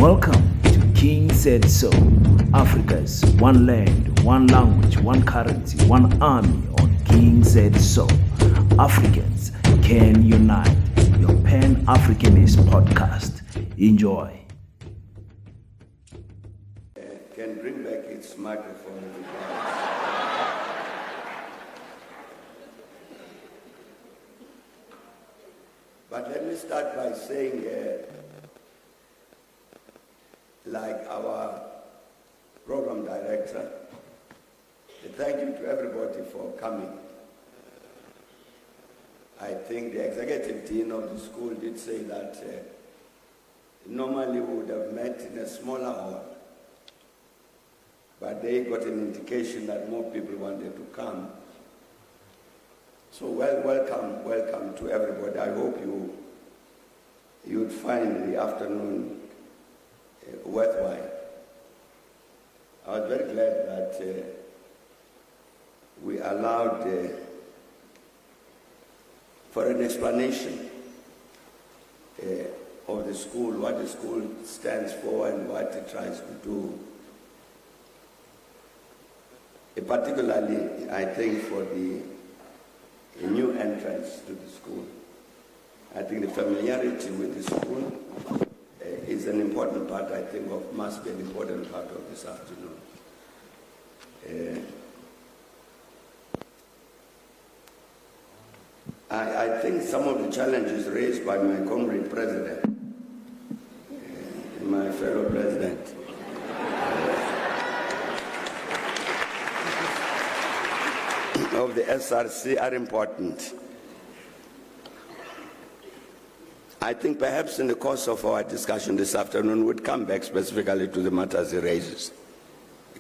Welcome to King Said So, Africa's one land, one language, one currency, one army on King Said So. Africans can unite. Your Pan-Africanist podcast. Enjoy. Can bring back its microphone. But let me start by saying, like our program director, thank you to everybody for coming. I think the executive dean of the school did say that normally we would have met in a smaller hall, but they got an indication that more people wanted to come. So welcome to everybody. I hope you'd find the afternoon worthwhile. I was very glad that we allowed for an explanation of the school, what the school stands for and what it tries to do. Particularly, I think, for the new entrance to the school. I think the familiarity with the school is an important part, I think, must be an important part of this afternoon. I think some of the challenges raised by my comrade president, my fellow president, of the SRC are important. I think perhaps in the course of our discussion this afternoon we'd come back specifically to the matters he raises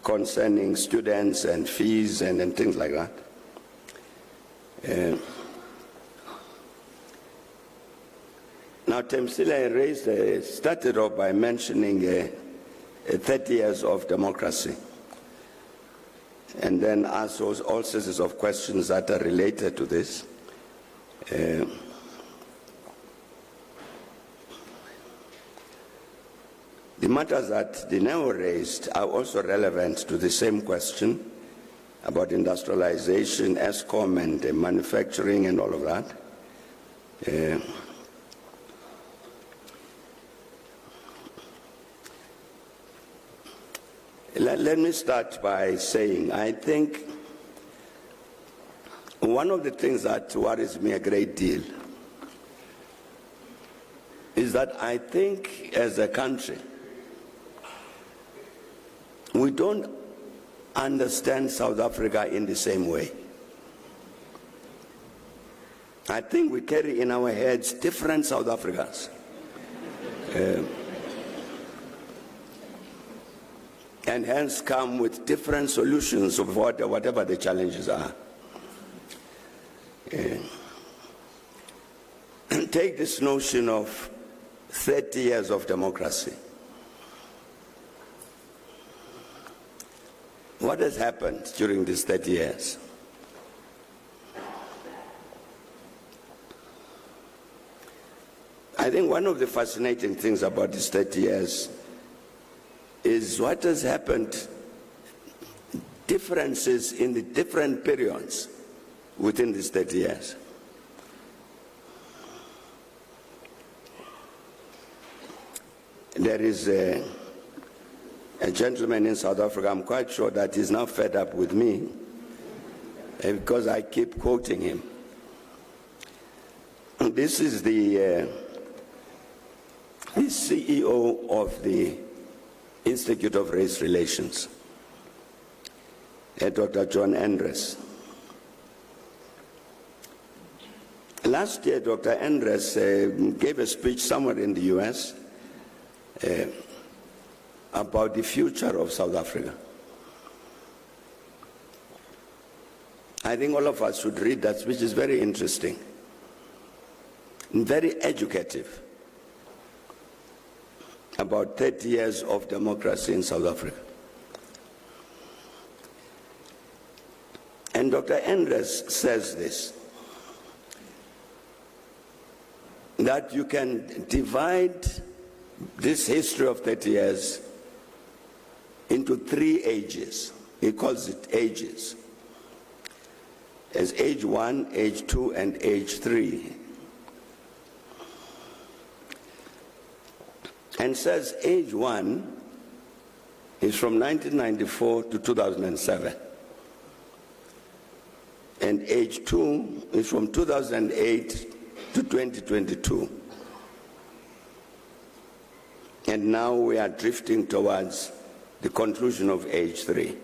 concerning students and fees and things like that. Now, Temsile started off by mentioning 30 years of democracy, and then asked all sorts of questions that are related to this. The matters that Dineo raised are also relevant to the same question about industrialization, ESCOM, and manufacturing and all of that. Let me start by saying, I think one of the things that worries me a great deal is that I think as a country, we don't understand South Africa in the same way. I think we carry in our heads different South Africans. And hence come with different solutions of whatever the challenges are. Take this notion of 30 years of democracy. What has happened during these 30 years? I think one of the fascinating things about these 30 years is what has happened, differences in the different periods within these 30 years. There is a gentleman in South Africa, I'm quite sure that he's now fed up with me because I keep quoting him. This is the CEO of the Institute of Race Relations, Dr. John Andres. Last year, Dr. Andres gave a speech somewhere in the US about the future of South Africa. I think all of us should read that speech. It's very interesting and very educative about 30 years of democracy in South Africa. And Dr. Andres says this, that you can divide this history of 30 years into 3 ages. He calls it ages. As age 1, age 2, and age 3. And says age 1 is from 1994 to 2007. And age 2 is from 2008 to 2022. And now we are drifting towards the conclusion of age 3.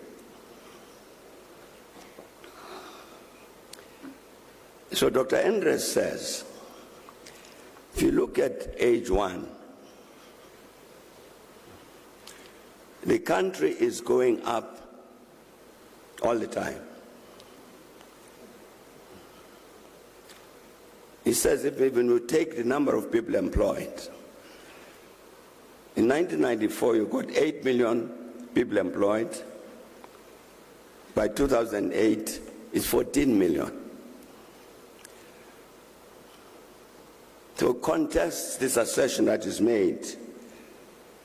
So Dr. Andres says, if you look at age 1, the country is going up all the time. He says if even you take the number of people employed, in 1994 you got 8 million people employed. By 2008 it's 14 million. To contest this assertion that is made,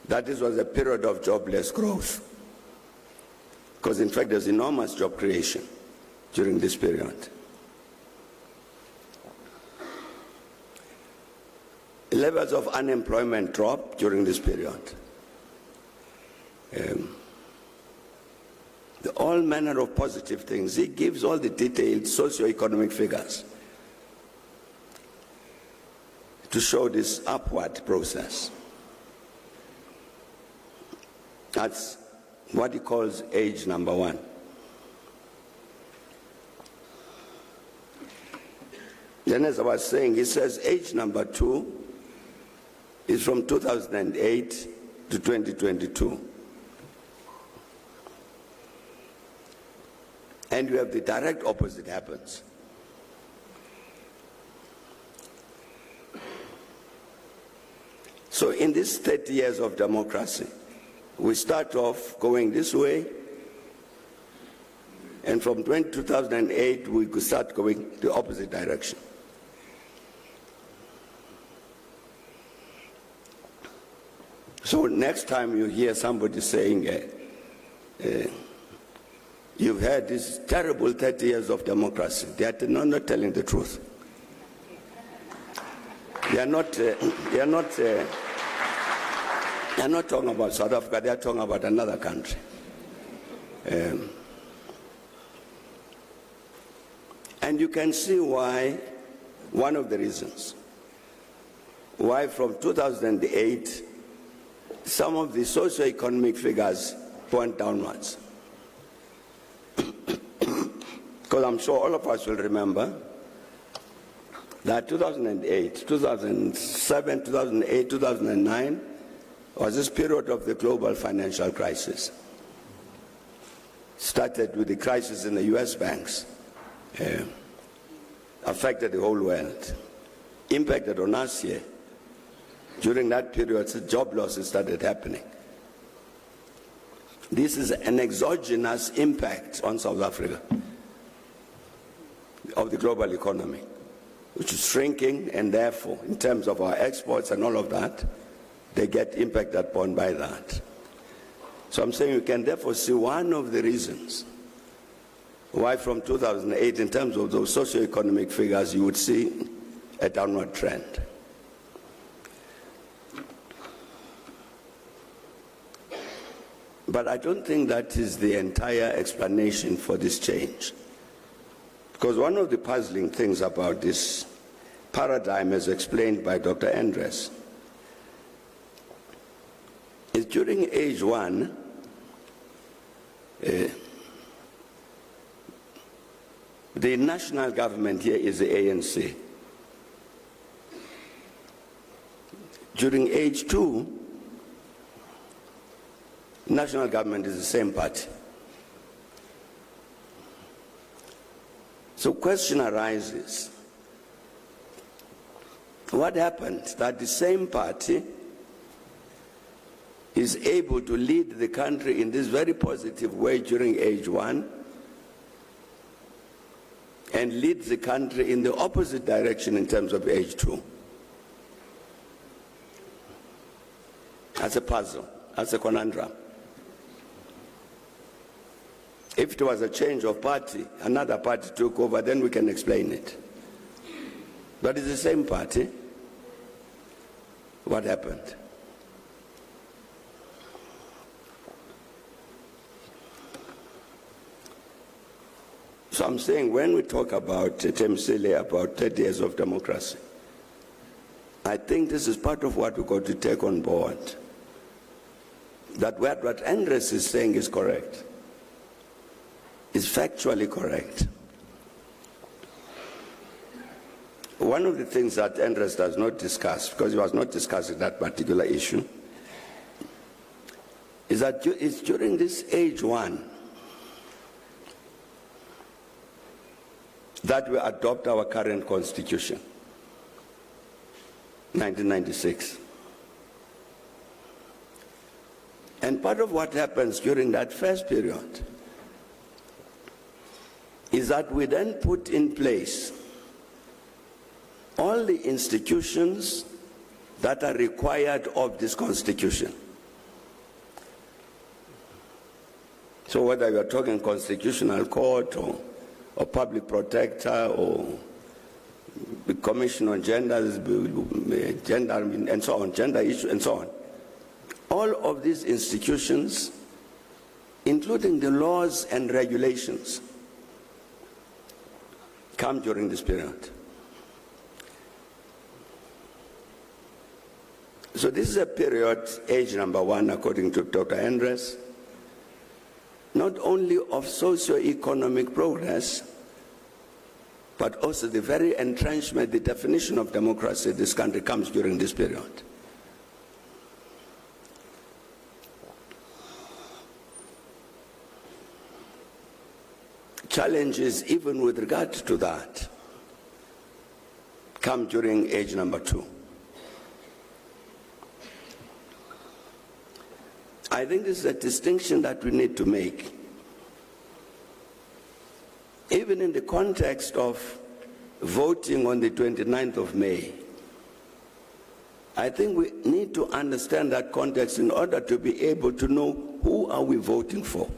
that this was a period of jobless growth. Because in fact there's enormous job creation during this period. Levels of unemployment dropped during this period. All manner of positive things. He gives all the detailed socio-economic figures to show this upward process. That's what he calls age number 1. Then, as I was saying, he says age number 2 is from 2008 to 2022. And you have the direct opposite happens. So in this 30 years of democracy, we start off going this way, and from 2008 we could start going the opposite direction. So next time you hear somebody saying, you've had this terrible 30 years of democracy, they are not telling the truth. They are not talking about South Africa, they are talking about another country. And you can see why, one of the reasons, why from 2008, some of the socio-economic figures went downwards. Because I'm sure all of us will remember that 2008, 2007, 2008, 2009 was this period of the global financial crisis. Started with the crisis in the US banks, affected the whole world, impacted on us here. During that period, job losses started happening. This is an exogenous impact on South Africa of the global economy, which is shrinking, and therefore, in terms of our exports and all of that, they get impacted upon by that. So I'm saying you can therefore see one of the reasons why from 2008, in terms of those socio-economic figures, you would see a downward trend. But I don't think that is the entire explanation for this change. Because one of the puzzling things about this paradigm, as explained by Dr. Andres, is during age 1, the national government here is the ANC. During age 2, national government is the same party. So question arises, what happened that the same party is able to lead the country in this very positive way during age 1 and lead the country in the opposite direction in terms of age 2? as a puzzle, as a conundrum. If it was a change of party, another party took over, then we can explain it. But it's the same party. What happened? So I'm saying when we talk about Temsile, about 30 years of democracy, I think this is part of what we've got to take on board. That what Andres is saying is correct. Is factually correct. One of the things that Andres does not discuss, because he was not discussing that particular issue, is that it's during this age one that we adopt our current constitution, 1996. And part of what happens during that first period is that we then put in place all the institutions that are required of this constitution. So whether you are talking constitutional court or public protector or the commission on gender and so on, gender issue and so on, all of these institutions, including the laws and regulations, come during this period. So this is a period, age number one, according to Dr. Andres, not only of socio-economic progress, but also the very entrenchment, the definition of democracy in this country comes during this period. Challenges, even with regard to that, come during age number two. I think this is a distinction that we need to make. Even in the context of voting on the 29th of May, I think we need to understand that context in order to be able to know who are we voting for.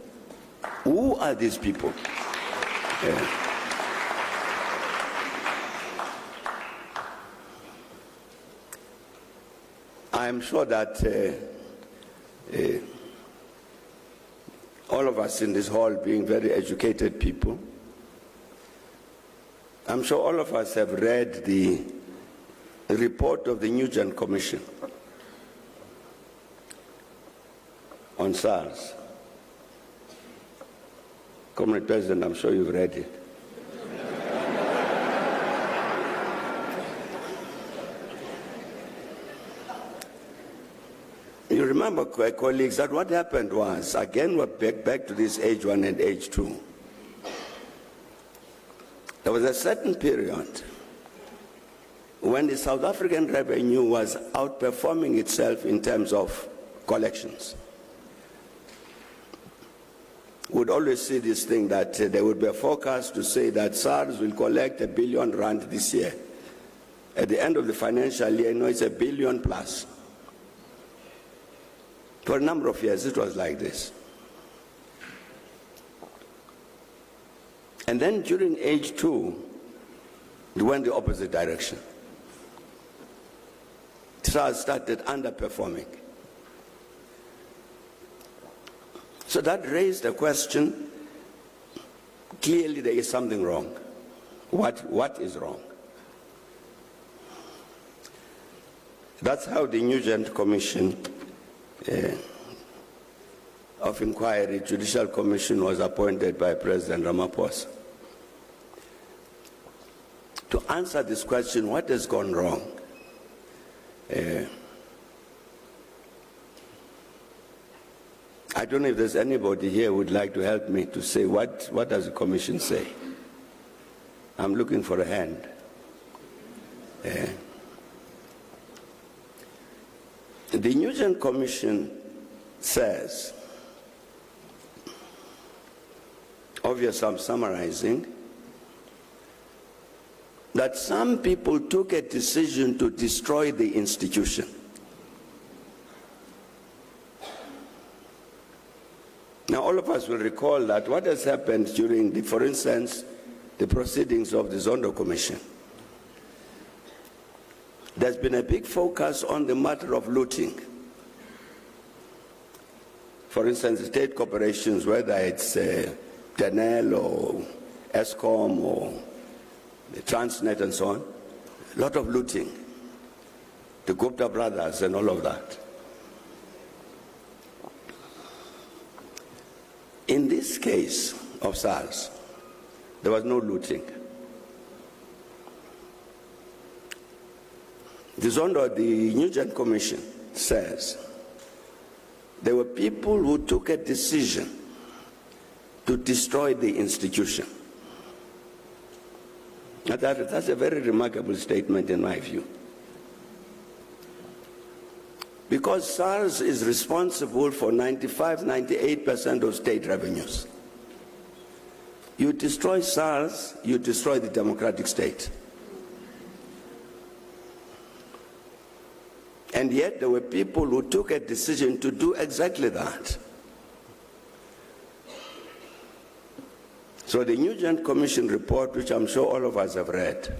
Who are these people? I'm sure that all of us in this hall, being very educated people, I'm sure all of us have read the report of the Nugent Commission on SARS. Comrade President, I'm sure you've read it. You remember, colleagues, that what happened was, again, we're back to this age one and age two. There was a certain period when the South African revenue was outperforming itself in terms of collections. We would always see this thing that there would be a forecast to say that SARS will collect R1 billion this year. At the end of the financial year, it's $1 billion plus. For a number of years, it was like this. And then during age two, it went the opposite direction. SARS started underperforming. So that raised a question. Clearly there is something wrong. What is wrong? That's how the Nugent Commission of Inquiry, Judicial Commission, was appointed by President Ramaphosa. To answer this question, what has gone wrong? I don't know if there's anybody here who would like to help me to say what does the Commission say? I'm looking for a hand. The Nugent Commission says, obviously I'm summarizing, that some people took a decision to destroy the institution. Now, all of us will recall that what has happened during, for instance, the proceedings of the Zondo Commission. There's been a big focus on the matter of looting. For instance, state corporations, whether it's Denel or Eskom or the Transnet and so on, a lot of looting. The Gupta brothers and all of that. In this case of SARS, there was no looting. The Nugent Commission says there were people who took a decision to destroy the institution. That's a very remarkable statement in my view. Because SARS is responsible for 95–98% of state revenues. You destroy SARS, you destroy the democratic state. And yet there were people who took a decision to do exactly that. So the Nugent Commission report, which I'm sure all of us have read,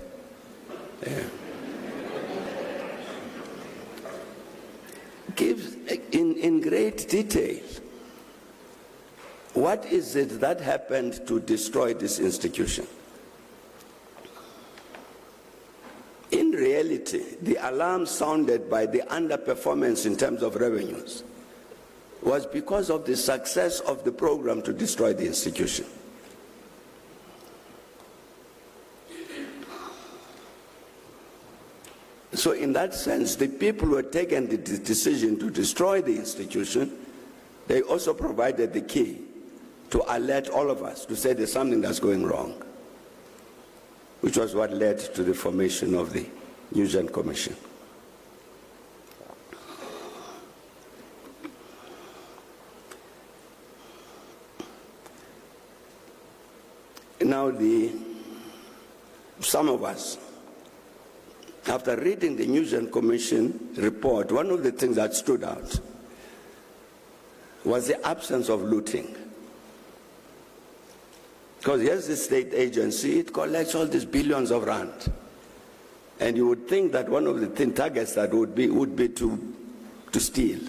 gives in great detail what is it that happened to destroy this institution. In reality, the alarm sounded by the underperformance in terms of revenues was because of the success of the program to destroy the institution. So in that sense, the people who had taken the decision to destroy the institution, they also provided the key to alert all of us, to say there's something that's going wrong, which was what led to the formation of the Nugent Commission. Now, some of us, after reading the Nugent Commission report, one of the things that stood out was the absence of looting. Because here's the state agency, it collects all these billions of rand. And you would think that one of the targets that would be to steal.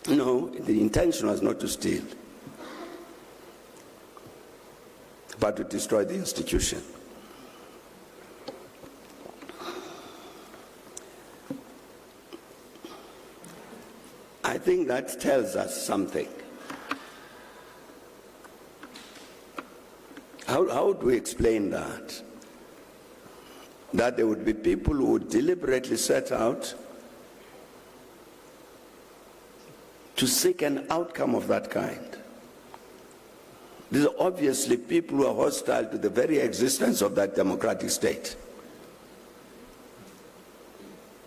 No, the intention was not to steal, but to destroy the institution. I think that tells us something. How do we explain that? That there would be people who would deliberately set out to seek an outcome of that kind. These are obviously people who are hostile to the very existence of that democratic state.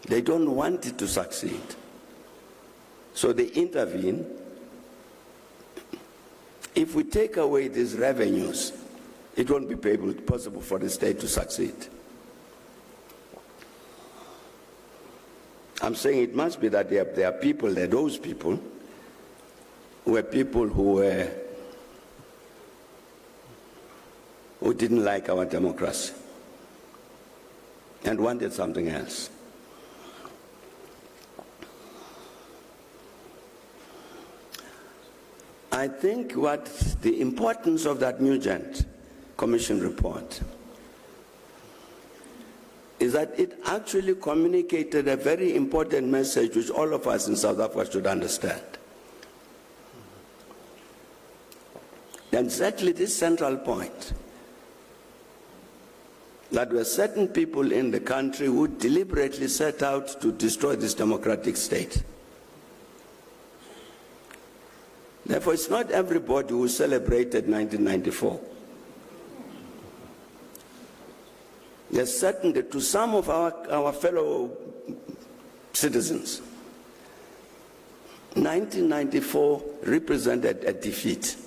They don't want it to succeed. So they intervene. If we take away these revenues, it won't be possible for the state to succeed. I'm saying it must be that there are people, those people, were people who didn't like our democracy and wanted something else. I think what the importance of that Nugent Commission report is that it actually communicated a very important message which all of us in South Africa should understand. And exactly this central point, that there were certain people in the country who deliberately set out to destroy this democratic state. Therefore, it's not everybody who celebrated 1994. There's certainly, to some of our fellow citizens, 1994 represented a defeat.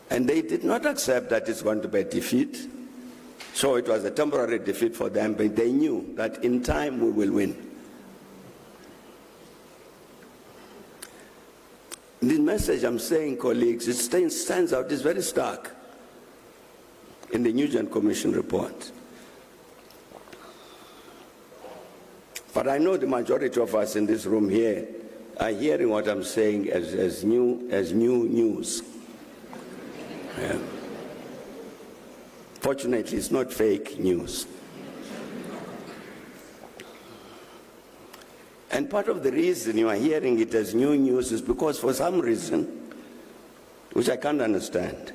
And they did not accept that it's going to be a defeat. So it was a temporary defeat for them, but they knew that in time we will win. The message I'm saying, colleagues, it stands out, it's very stark in the Nugent Commission report. But I know the majority of us in this room here are hearing what I'm saying as new news. Yeah. Fortunately, it's not fake news. And part of the reason you are hearing it as new news is because for some reason, which I can't understand,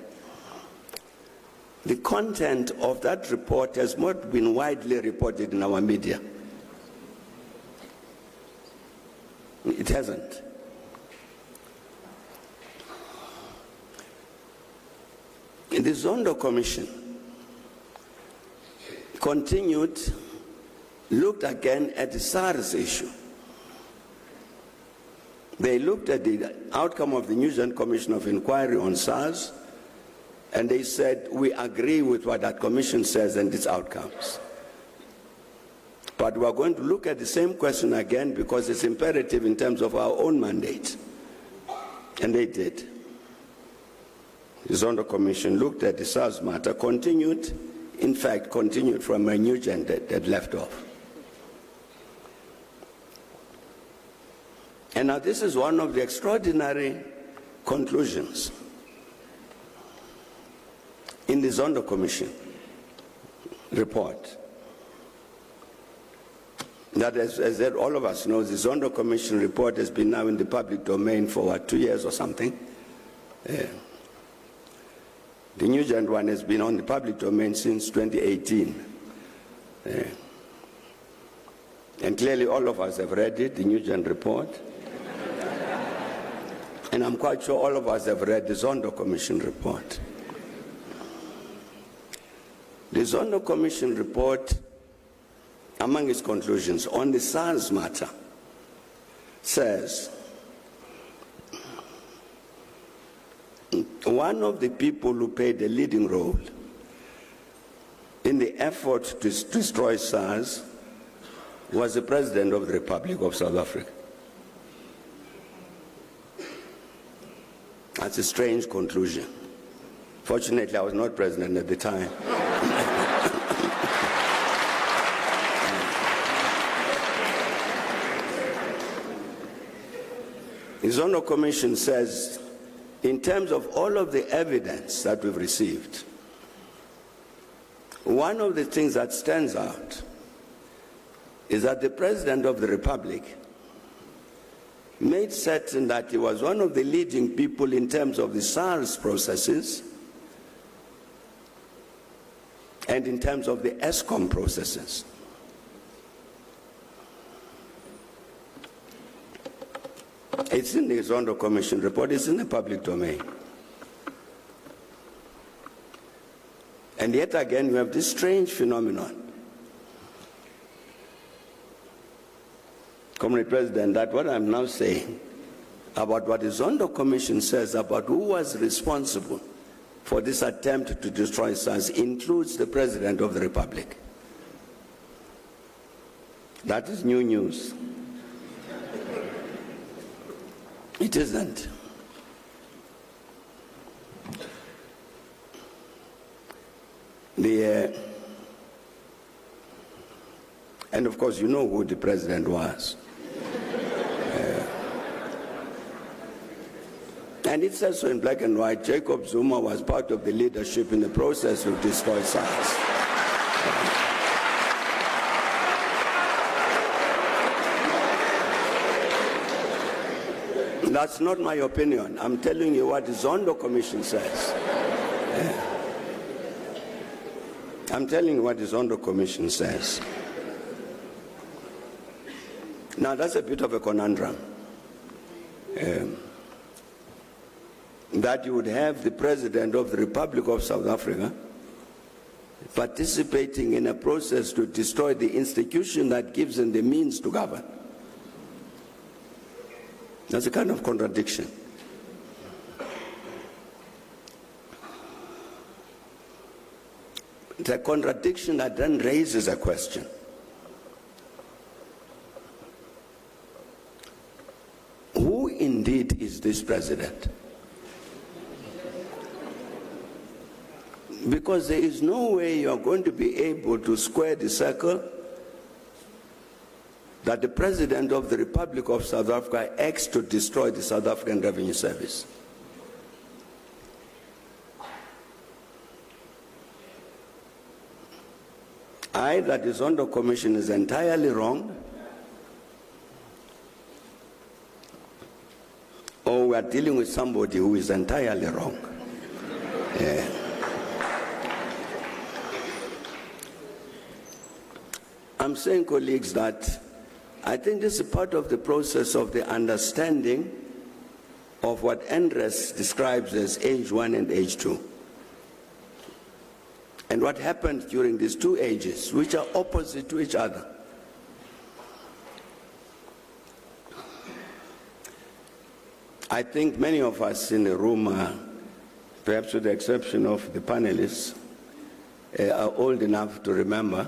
the content of that report has not been widely reported in our media. It hasn't. The Zondo Commission continued, looked again at the SARS issue. They looked at the outcome of the Nugent Commission of Inquiry on SARS, and they said, we agree with what that commission says and its outcomes. But we are going to look at the same question again because it's imperative in terms of our own mandate. And they did. The Zondo Commission looked at the SARS matter, continued from where Nugent had left off. And now this is one of the extraordinary conclusions in the Zondo Commission report. That, as all of us know, the Zondo Commission report has been now in the public domain for, what, 2 years or something? The Nugent one has been on the public domain since 2018. And clearly all of us have read it, the Nugent report. And I'm quite sure all of us have read the Zondo Commission report. The Zondo Commission report, among its conclusions on the SARS matter, says one of the people who played a leading role in the effort to destroy SARS was the President of the Republic of South Africa. That's a strange conclusion. Fortunately, I was not president at the time. The Zondo Commission says, in terms of all of the evidence that we've received, one of the things that stands out is that the President of the Republic made certain that he was one of the leading people in terms of the SARS processes and in terms of the ESCOM processes. It's in the Zondo Commission report, it's in the public domain. And yet again, we have this strange phenomenon. Comrade President, that what I'm now saying about what the Zondo Commission says about who was responsible for this attempt to destroy SARS includes the President of the Republic. That is new news. It isn't. And of course, you know who the President was. And it says so in black and white, Jacob Zuma was part of the leadership in the process to destroy SARS. That's not my opinion. I'm telling you what the Zondo Commission says. I'm telling you what the Zondo Commission says. Now that's a bit of a conundrum. That you would have the President of the Republic of South Africa participating in a process to destroy the institution that gives him the means to govern. That's a kind of contradiction. It's a contradiction that then raises a question. Who who indeed is this president? Because there is no way you are going to be able to square the circle that the President of the Republic of South Africa acts to destroy the South African Revenue Service. That is on the commission is entirely wrong, or we are dealing with somebody who is entirely wrong. Yeah. I'm saying, colleagues, that I think this is part of the process of the understanding of what Andres describes as age 1 and age 2. And what happened during these two ages, which are opposite to each other. I think many of us in the room, perhaps with the exception of the panelists, are old enough to remember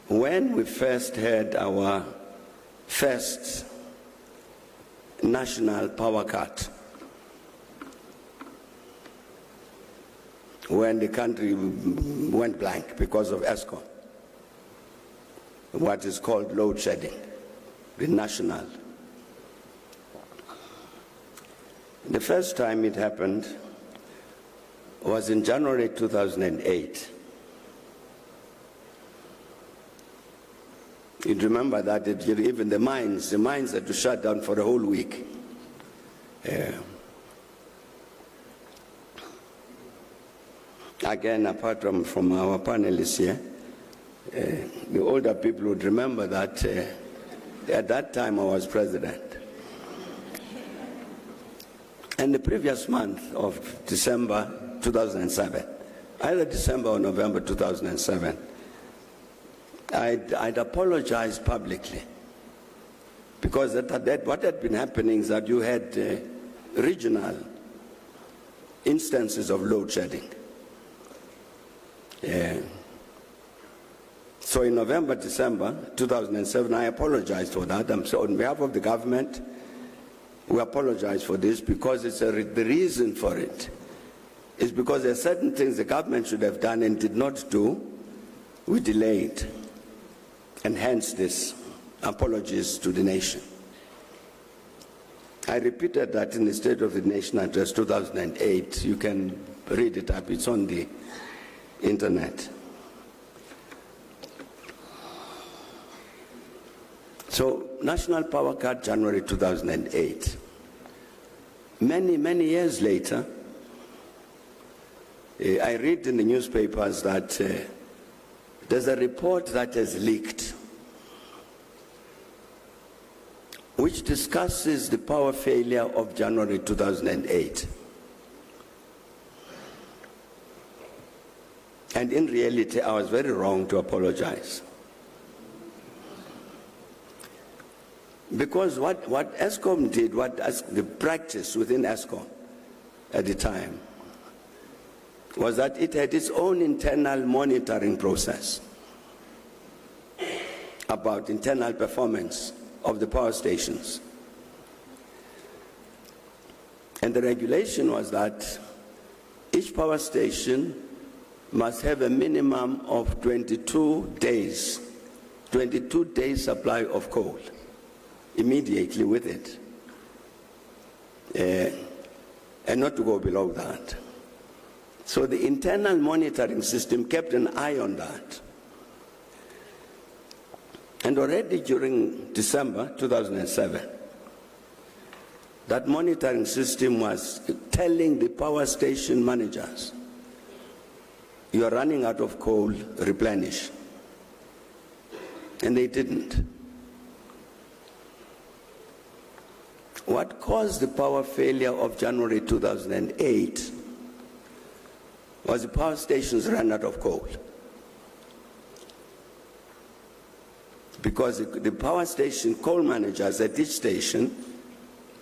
when we first had our first national power cut, when the country went blank because of ESCOM, what is called load shedding, the national. The first time it happened was in January 2008. You'd remember that even the mines had to shut down for a whole week. Again, apart from our panelists here, the older people would remember that at that time I was president. And the previous month of December 2007, either December or November 2007, I'd apologized publicly, because what had been happening is that you had regional instances of load shedding. So in November, December 2007, I apologized for that. So on behalf of the government, we apologize for this, because it's the reason for it is because there are certain things the government should have done and did not do. We delayed, and hence this apologies to the nation. I repeated that in the State of the Nation Address 2008. You can read it up, it's on the internet. So, national power cut, January 2008. Many years later, I read in the newspapers that there's a report that has leaked which discusses the power failure of January 2008. And in reality, I was very wrong to apologize. Because what ESCOM did, the practice within ESCOM at the time, was that it had its own internal monitoring process about internal performance of the power stations. And the regulation was that each power station must have a minimum of 22 days supply of coal immediately with it, and not to go below that. So the internal monitoring system kept an eye on that. And already during December 2007, that monitoring system was telling the power station managers, you are running out of coal, replenish. And they didn't. What caused the power failure of January 2008 was the power stations ran out of coal. Because the power station coal managers at each station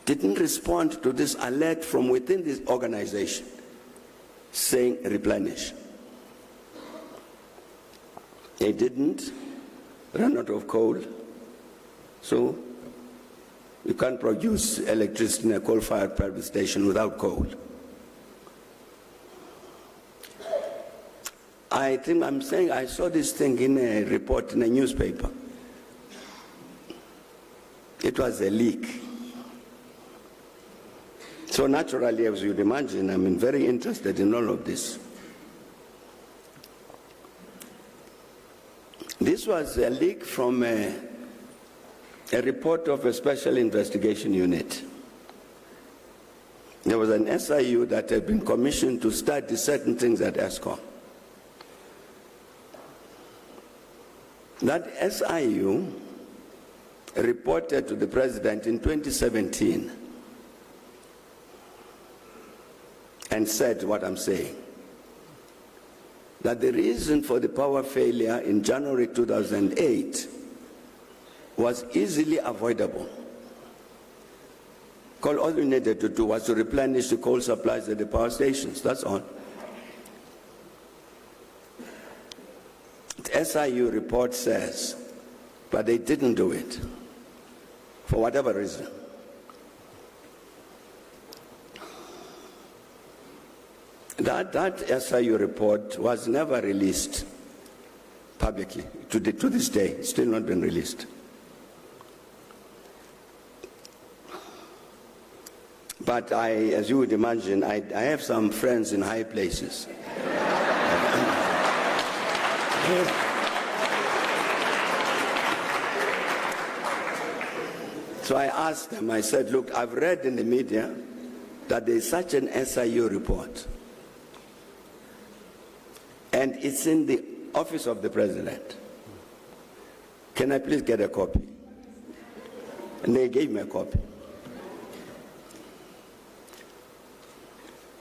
didn't respond to this alert from within this organization saying replenish. They didn't run out of coal, so You can't produce electricity in a coal-fired power station without coal. I'm saying I saw this thing in a report in a newspaper. It was a leak. So naturally, as you'd imagine, I'm very interested in all of this. This was a leak from a report of a special investigation unit. There was an SIU that had been commissioned to study certain things at ESCOM. That SIU reported to the president in 2017 and said what I'm saying, that the reason for the power failure in January 2008 was easily avoidable. All you needed to do was to replenish the coal supplies at the power stations, that's all. The SIU report says, but they didn't do it, for whatever reason. That SIU report was never released publicly. To this day, it's still not been released. But as you would imagine, I have some friends in high places. So I asked them, I said, look, I've read in the media that there is such an SIU report. And it's in the office of the president. Can I please get a copy? And they gave me a copy.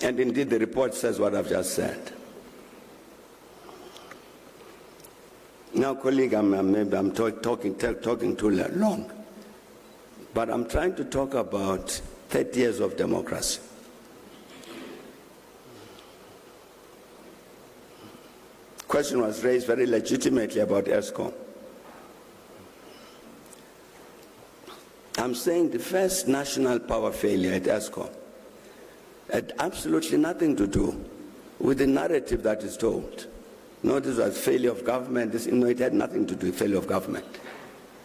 And indeed, the report says what I've just said. Now, colleague, I'm talking too long. But I'm trying to talk about 30 years of democracy. Question was raised very legitimately about ESCOM. I'm saying the first national power failure at ESCOM had absolutely nothing to do with the narrative that is told. No, this was failure of government. No, it had nothing to do with failure of government.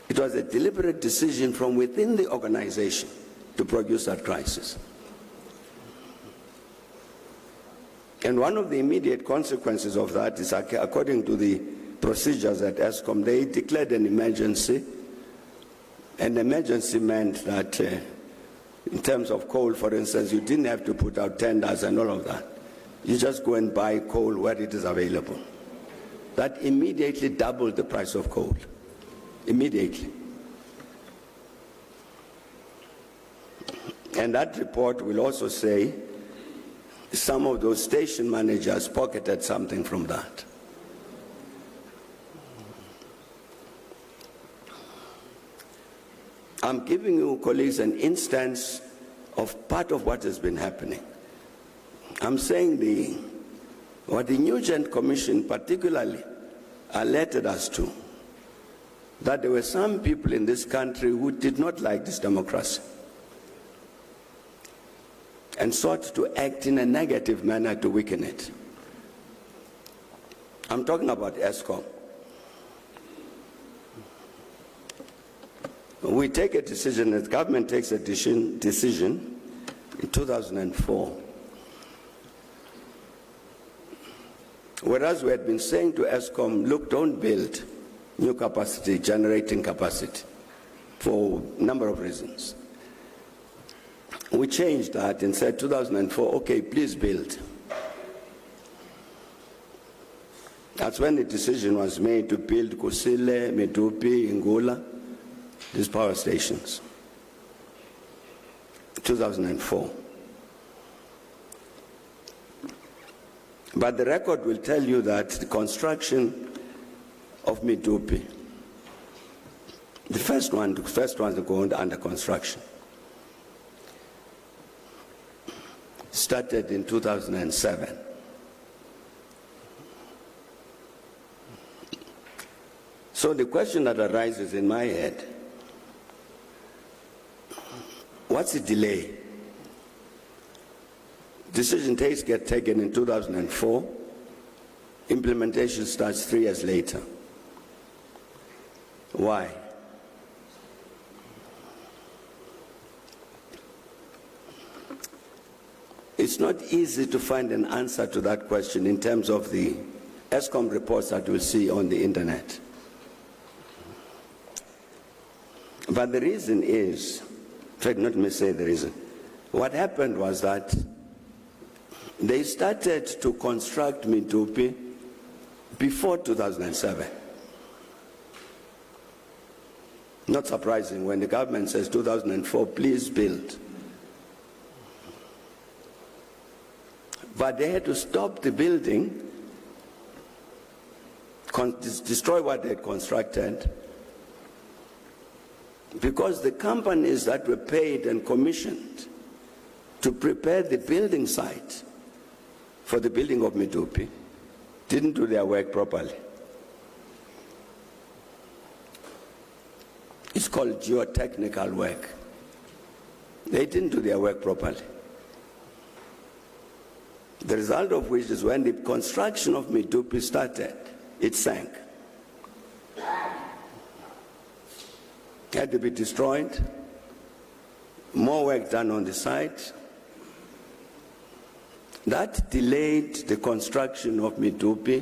It was a deliberate decision from within the organization to produce that crisis. And one of the immediate consequences of that is, according to the procedures at ESCOM, they declared an emergency. An emergency meant that in terms of coal, for instance, you didn't have to put out tenders and all of that. You just go and buy coal where it is available. That immediately doubled the price of coal. Immediately. And that report will also say some of those station managers pocketed something from that. I'm giving you, colleagues, an instance of part of what has been happening. I'm saying what the Nugent Commission particularly alerted us to, that there were some people in this country who did not like this democracy and sought to act in a negative manner to weaken it. I'm talking about ESCOM. We take a decision, the government takes a decision in 2004. Whereas we had been saying to ESCOM, look, don't build new capacity, generating capacity, for a number of reasons. We changed that and said 2004, okay, please build. That's when the decision was made to build Kusile, Medupi, Ngula, these power stations. 2004. But the record will tell you that the construction of Medupi, the first one to go under construction, started in 2007. So the question that arises in my head What's the delay? Decision get taken in 2004. Implementation starts 3 years later. Why? It's not easy to find an answer to that question in terms of the ESCOM reports that you'll see on the internet. But the reason is, in fact, not me say the reason. What happened was that they started to construct Medupi before 2007. Not surprising when the government says 2004, please build. But they had to stop the building, destroy what they had constructed, because the companies that were paid and commissioned to prepare the building site for the building of Medupi didn't do their work properly. It's called geotechnical work. They didn't do their work properly. The result of which is when the construction of Medupi started, it sank. It had to be destroyed, more work done on the site. That delayed the construction of Medupi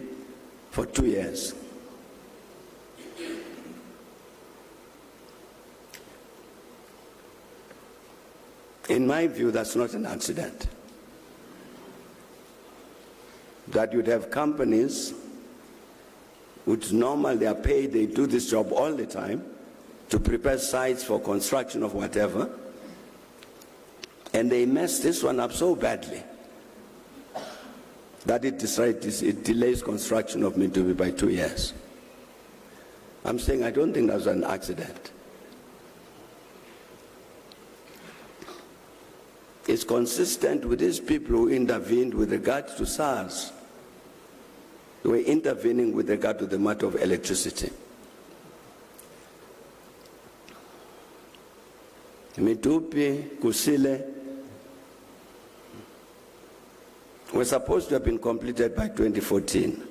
for 2 years. In my view, that's not an accident. That you'd have companies which normally are paid, they do this job all the time to prepare sites for construction of whatever, and they mess this one up so badly that it delays construction of Medupi by 2 years. I'm saying I don't think that was an accident. It's consistent with these people who intervened with regard to SARS. They were intervening with regard to the matter of electricity. Medupi, Kusile were supposed to have been completed by 2014.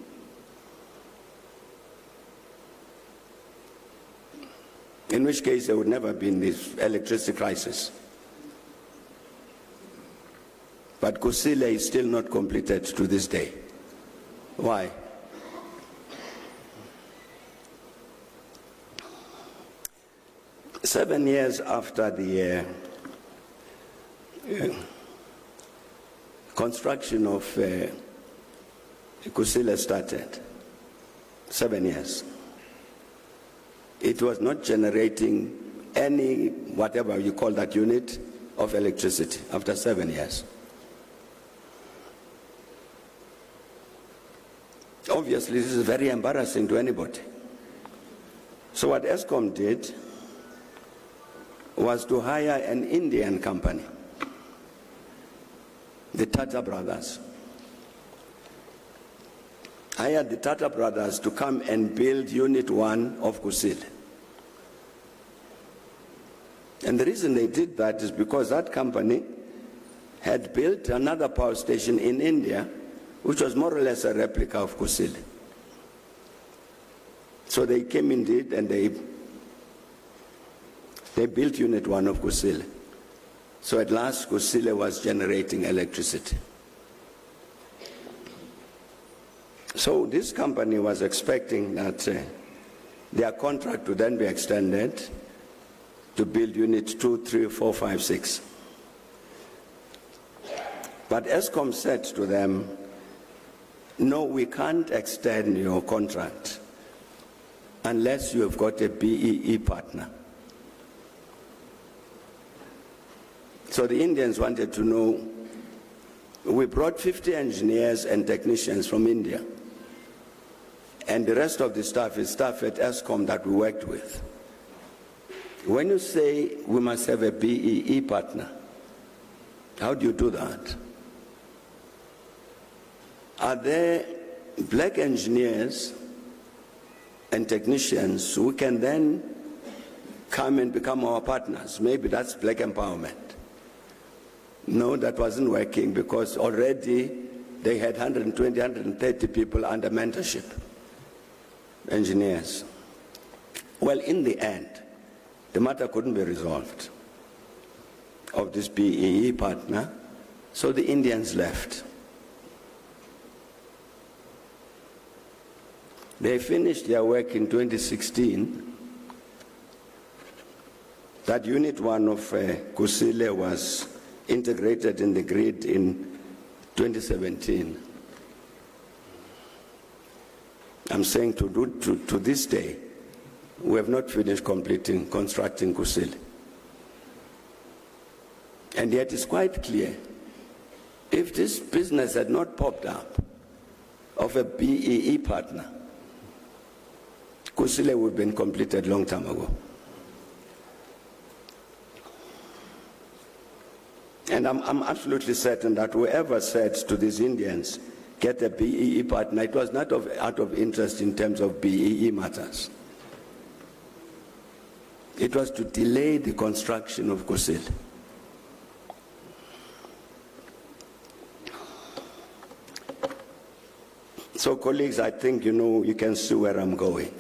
In which case there would never have been this electricity crisis. But Kusile is still not completed to this day. Why? Seven years after the construction of Kusile started, 7 years, it was not generating any, whatever you call that unit, of electricity after 7 years. Obviously, this is very embarrassing to anybody. So what ESCOM did was to hire an Indian company, the Tata brothers. Hired the Tata brothers to come and build Unit 1 of Kusile. And the reason they did that is because that company had built another power station in India which was more or less a replica of Kusile. So they came indeed and they built Unit 1 of Kusile. So at last Kusile was generating electricity. So this company was expecting that their contract would then be extended to build Unit 2, 3, 4, 5, 6. But ESCOM said to them, no, we can't extend your contract unless you have got a BEE partner. So the Indians wanted to know, we brought 50 engineers and technicians from India, and the rest of the staff is staff at ESCOM that we worked with. When you say we must have a BEE partner, how do you do that? Are there black engineers and technicians who can then come and become our partners. Maybe that's black empowerment. No, that wasn't working because already they had 120, 130 people under mentorship, engineers. Well, in the end, the matter couldn't be resolved of this BEE partner, so the Indians left. They finished their work in 2016. That Unit 1 of Kusile was integrated in the grid in 2017. I'm saying to this day, we have not finished constructing Kusile. And yet it's quite clear, if this business had not popped up of a BEE partner, Kusile would have been completed a long time ago. And I'm absolutely certain that whoever said to these Indians, get a BEE partner, it was not out of interest in terms of BEE matters. It was to delay the construction of Kusile. So colleagues, I think you can see where I'm going.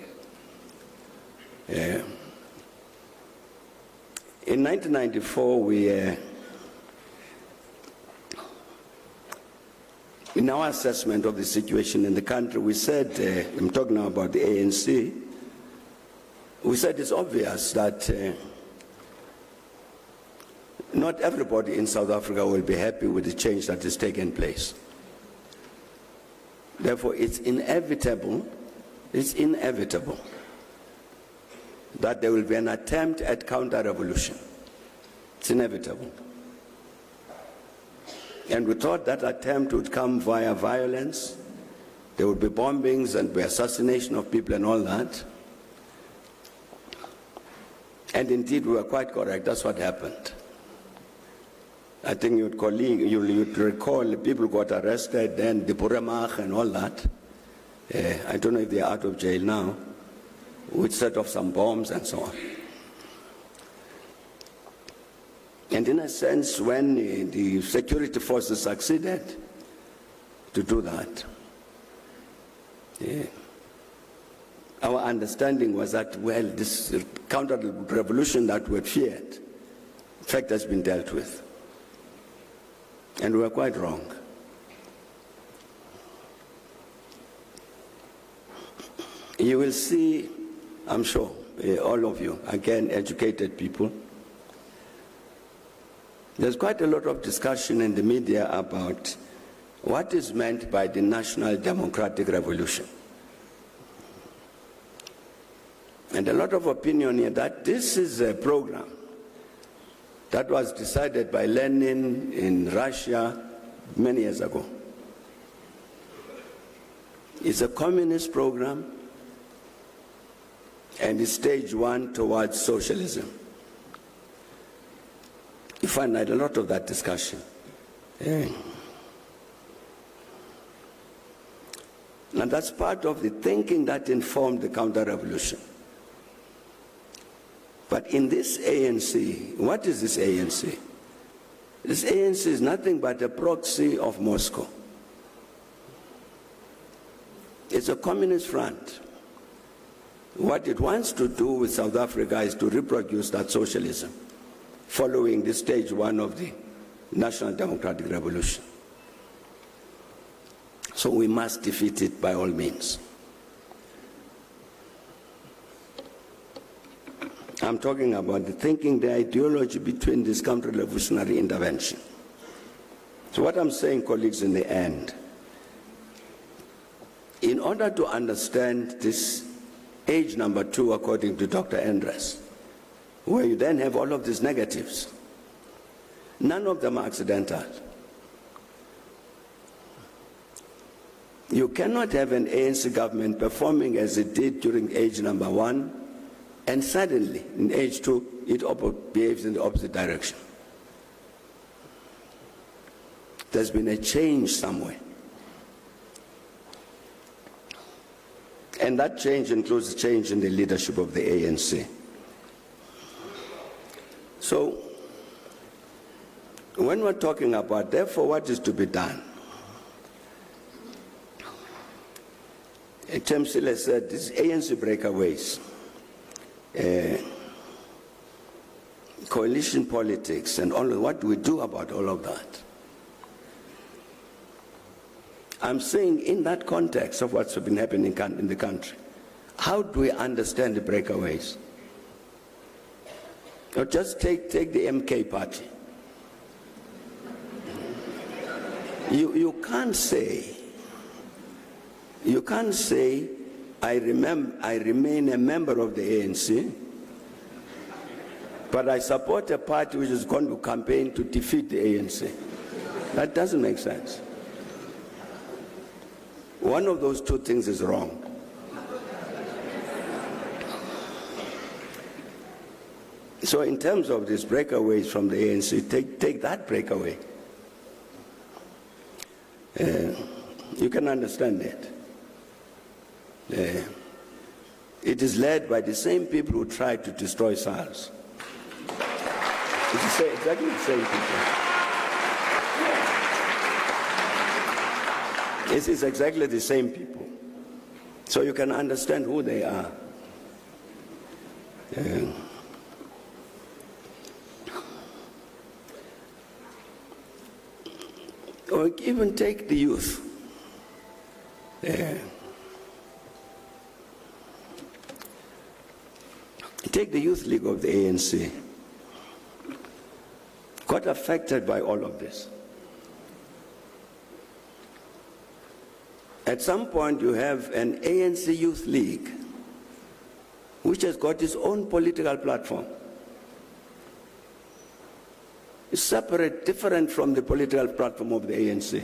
In 1994, in our assessment of the situation in the country, we said, I'm talking now about the ANC, we said it's obvious that not everybody in South Africa will be happy with the change that is taking place. Therefore, it's inevitable that there will be an attempt at counter-revolution. It's inevitable. And we thought that attempt would come via violence. There would be bombings and be assassination of people and all that. And indeed, we were quite correct. That's what happened. I think you'd recall people got arrested, then the Buremach and all that. I don't know if they're out of jail now. We'd set off some bombs and so on. And in a sense, when the security forces succeeded to do that, our understanding was that, well, this counter-revolution that we had feared, in fact, has been dealt with. And we were quite wrong. You will see, I'm sure, all of you, again, educated people, there's quite a lot of discussion in the media about what is meant by the National Democratic Revolution. And a lot of opinion here that this is a program that was decided by Lenin in Russia many years ago. It's a communist program and it's stage one towards socialism. You find a lot of that discussion. And that's part of the thinking that informed the counter-revolution. But in this ANC, what is this ANC? This ANC is nothing but a proxy of Moscow. It's a communist front. What it wants to do with South Africa is to reproduce that socialism, following the stage one of the National Democratic Revolution. So we must defeat it by all means. I'm talking about the thinking, the ideology between this counter-revolutionary intervention. So what I'm saying, colleagues, in the end, in order to understand this age number 2, according to Dr. Endres, where you then have all of these negatives, none of them are accidental. You cannot have an ANC government performing as it did during age number 1, and suddenly, in age 2, it behaves in the opposite direction. There's been a change somewhere. And that change includes a change in the leadership of the ANC. So, when we're talking about, therefore, what is to be done? Cyril said, these ANC breakaways, coalition politics, and all of what do we do about all of that? I'm saying in that context of what's been happening in the country, how do we understand the breakaways? Or just take the MK party. You can't say I remain a member of the ANC, but I support a party which is going to campaign to defeat the ANC. That doesn't make sense. One of those two things is wrong. So in terms of these breakaways from the ANC, take that breakaway. You can understand it. It is led by the same people who tried to destroy SARS. It's exactly the same people. It is exactly the same people. So you can understand who they are. Or even take the youth. Take the Youth League of the ANC. Got affected by all of this. At some point you have an ANC Youth League which has got its own political platform. It's separate, different from the political platform of the ANC.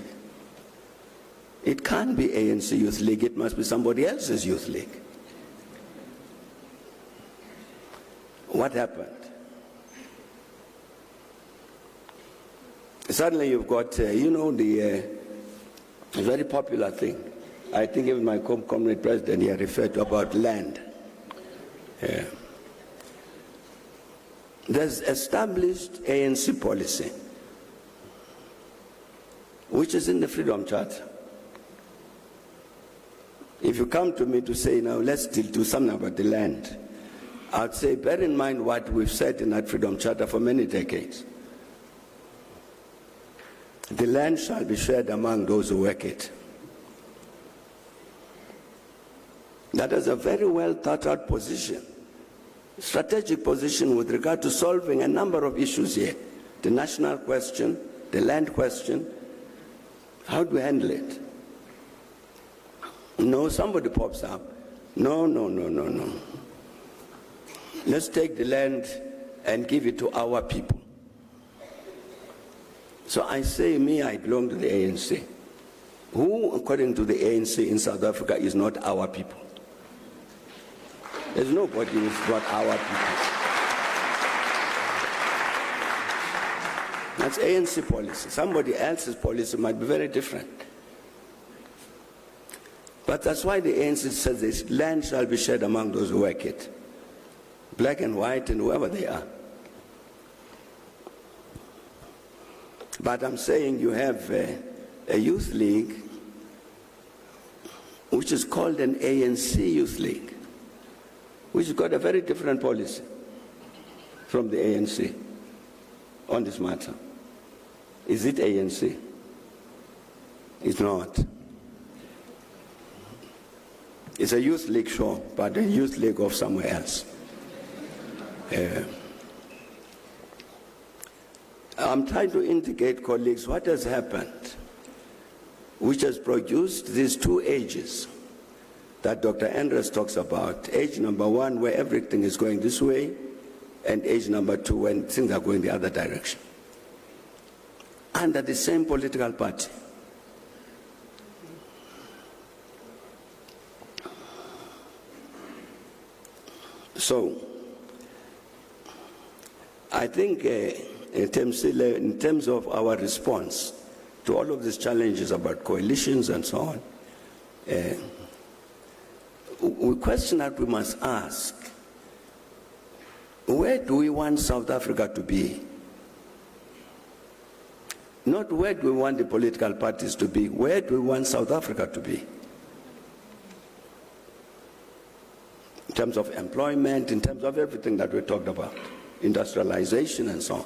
It can't be ANC Youth League, it must be somebody else's Youth League. What happened? Suddenly you've got, the very popular thing. I think even my comrade president here referred to about land. There's established ANC policy, which is in the Freedom Charter. If you come to me to say, now let's do something about the land, I'd say, bear in mind what we've said in that Freedom Charter for many decades. The land shall be shared among those who work it. That is a very well thought out position, strategic position with regard to solving a number of issues here. The national question, the land question, how do we handle it? No, somebody pops up. No. Let's take the land and give it to our people. So I say, I belong to the ANC. Who, according to the ANC in South Africa, is not our people? There's nobody who's not our people. That's ANC policy. Somebody else's policy might be very different. But that's why the ANC says this land shall be shared among those who work it. Black and white and whoever they are. But I'm saying you have a youth league which is called an ANC Youth League, which has got a very different policy from the ANC on this matter. Is it ANC? It's not. It's a youth league, sure, but a youth league of somewhere else. I'm trying to indicate, colleagues, what has happened, which has produced these two ages that Dr. Andres talks about. Age number one, where everything is going this way, and age number two, when things are going the other direction. Under the same political party. So, I think in terms of our response to all of these challenges about coalitions and so on, a question that we must ask where do we want South Africa to be? Not where do we want the political parties to be, where do we want South Africa to be? In terms of employment, in terms of everything that we talked about, industrialization and so on.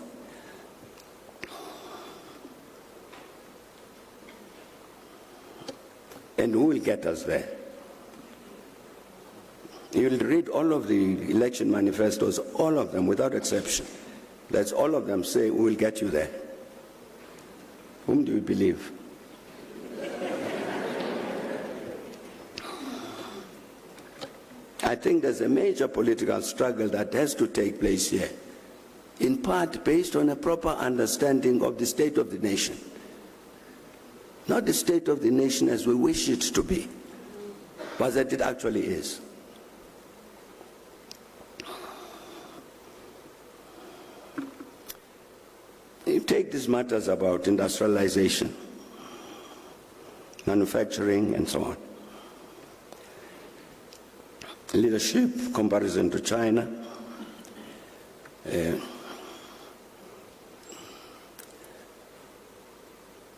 And who will get us there? You'll read all of the election manifestos, all of them without exception. That's all of them say, we will get you there. Whom do you believe? I think there's a major political struggle that has to take place here, in part based on a proper understanding of the state of the nation. Not the state of the nation as we wish it to be, but that it actually is. You take these matters about industrialization, manufacturing, and so on. Leadership, comparison to China.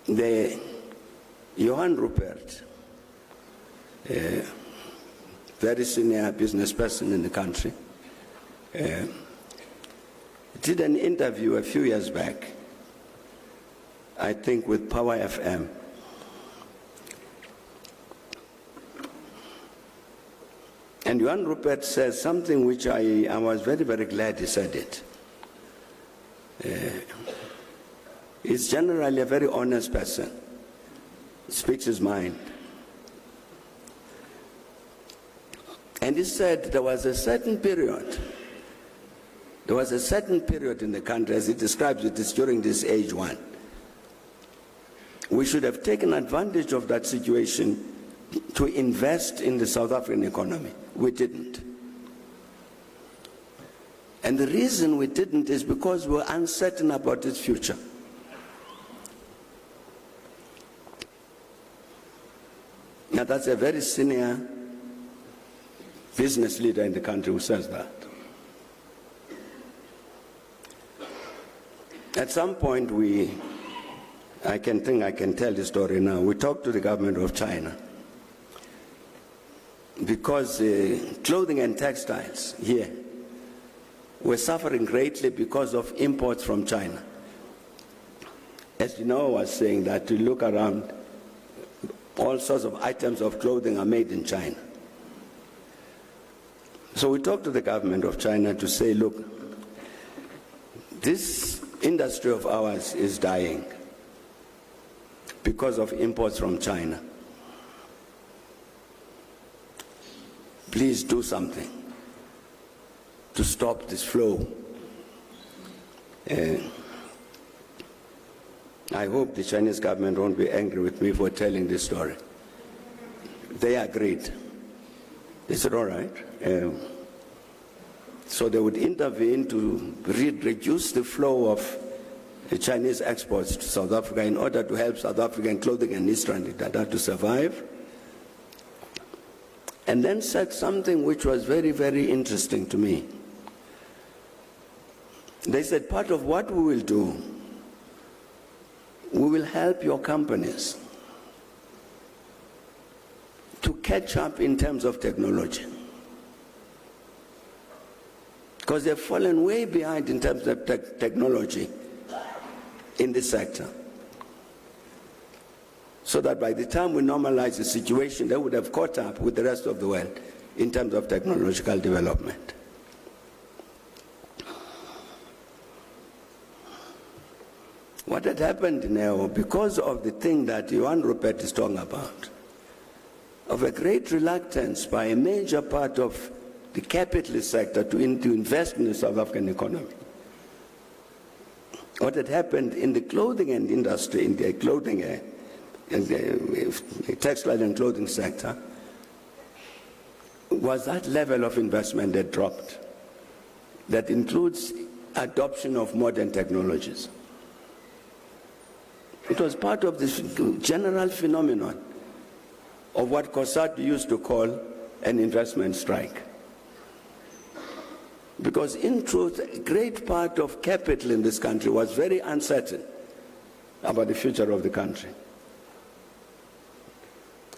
The Johann Rupert, very senior business person in the country, did an interview a few years back, I think with Power FM. And Johann Rupert says something which I was very, very glad he said it. He's generally a very honest person. He speaks his mind. And he said there was a certain period in the country, as he describes it, is during this age one. We should have taken advantage of that situation to invest in the South African economy. We didn't. And the reason we didn't is because we were uncertain about its future. Now that's a very senior business leader in the country who says that. At some point I can tell the story now. We talked to the government of China because clothing and textiles here were suffering greatly because of imports from China. As you know, I was saying that to look around, all sorts of items of clothing are made in China. So we talked to the government of China to say, look, this industry of ours is dying because of imports from China. Please do something to stop this flow. I hope the Chinese government won't be angry with me for telling this story. They agreed. They said, all right. So they would intervene to reduce the flow of the Chinese exports to South Africa in order to help South African clothing and industry to survive. And then said something which was very, very interesting to me. They said, part of what we will do, we will help your companies to catch up in terms of technology. Because they've fallen way behind in terms of technology in this sector. So that by the time we normalize the situation, they would have caught up with the rest of the world in terms of technological development. What had happened now, because of the thing that Johann Rupert is talking about, of a great reluctance by a major part of the capitalist sector to invest in the South African economy. What had happened in the clothing and industry, in the clothing in the textile and clothing sector, was that level of investment that dropped. That includes adoption of modern technologies. It was part of this general phenomenon of what COSATU used to call an investment strike. Because in truth, a great part of capital in this country was very uncertain about the future of the country.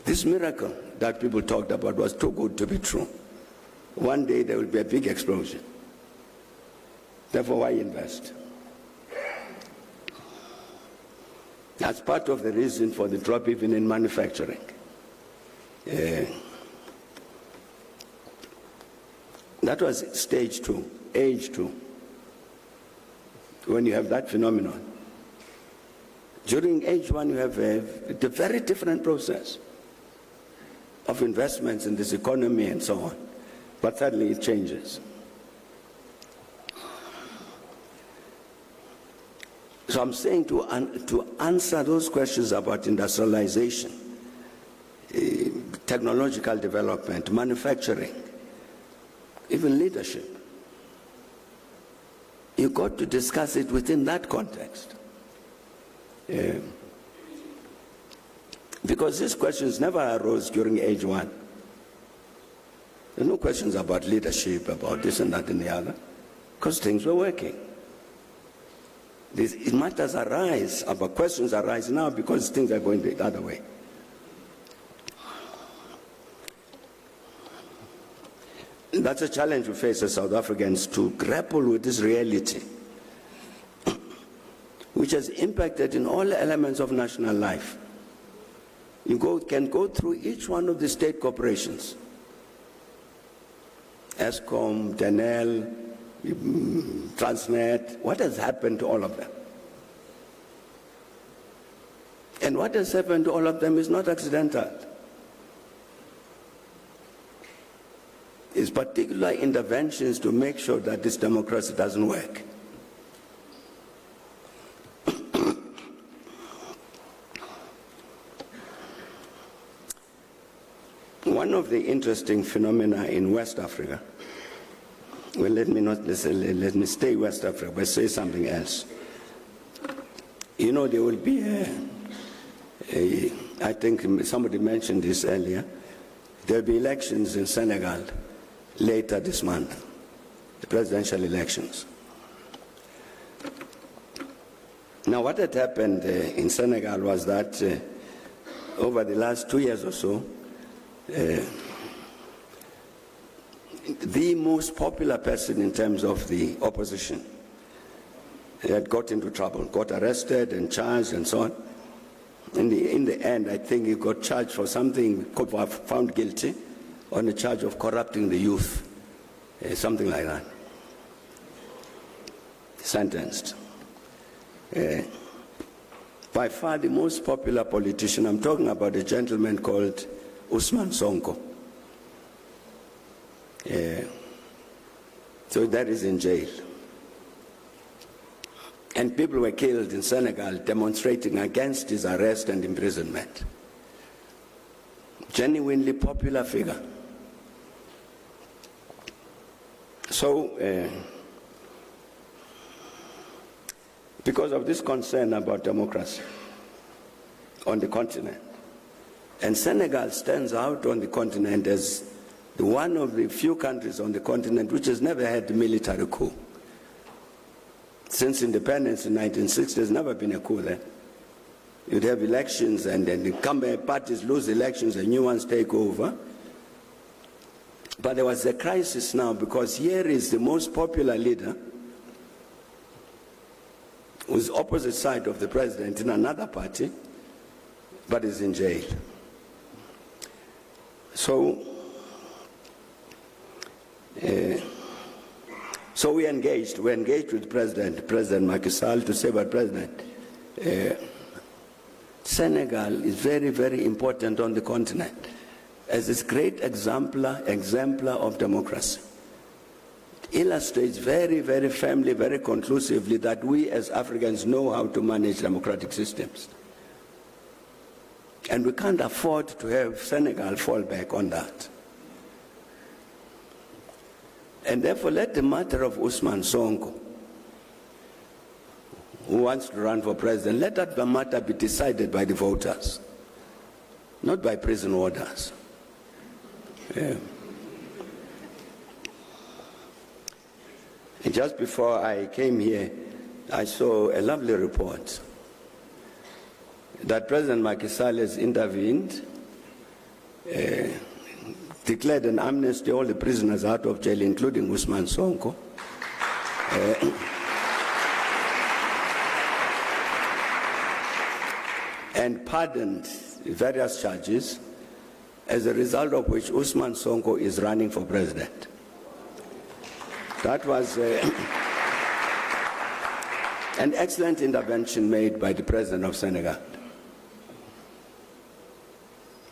This miracle that people talked about was too good to be true. One day there will be a big explosion. Therefore, why invest? That's part of the reason for the drop even in manufacturing. That was stage 2, age 2, when you have that phenomenon. During age 1, you have a very different process of investments in this economy and so on. But suddenly it changes. So I'm saying to answer those questions about industrialization, technological development, manufacturing, even leadership, you've got to discuss it within that context. Because these questions never arose during age 1. There's no questions about leadership, about this and that and the other, because things were working. These matters arise, about questions arise now because things are going the other way. That's a challenge we face as South Africans, to grapple with this reality, which has impacted in all elements of national life. You can go through each one of the state corporations, Eskom, Denel, Transnet. What has happened to all of them? And what has happened to all of them is not accidental. It's particular interventions to make sure that this democracy doesn't work. One of the interesting phenomena in West Africa, well, let me stay West Africa, but say something else. You know, there will be I think somebody mentioned this earlier, there will be elections in Senegal later this month, the presidential elections. Now, what had happened in Senegal was that over the last 2 years or so, the most popular person in terms of the opposition had got into trouble, got arrested and charged and so on. In the end, I think he got charged for something, found guilty on a charge of corrupting the youth, something like that. Sentenced. By far the most popular politician, I'm talking about a gentleman called Ousmane Sonko. So that is in jail. And people were killed in Senegal demonstrating against his arrest and imprisonment. Genuinely popular figure. So, because of this concern about democracy on the continent, and Senegal stands out on the continent as one of the few countries on the continent which has never had a military coup. Since independence in 1960, there's never been a coup there. You'd have elections, and then the incumbent parties lose elections and new ones take over. But there was a crisis now, because here is the most popular leader who's opposite side of the president in another party, but is in jail. So we engaged with President Macky Sall to say, but President, Senegal is very, very important on the continent as this great exemplar of democracy. It illustrates very, very firmly, very conclusively that we as Africans know how to manage democratic systems. And we can't afford to have Senegal fall back on that. And therefore, let the matter of Ousmane Sonko, who wants to run for president, let that matter be decided by the voters, not by prison orders. Just before I came here, I saw a lovely report that President Macky Sall has intervened, declared an amnesty all the prisoners out of jail, including Usman Sonko. And pardoned various charges, as a result of which Usman Sonko is running for president. That was an excellent intervention made by the president of Senegal,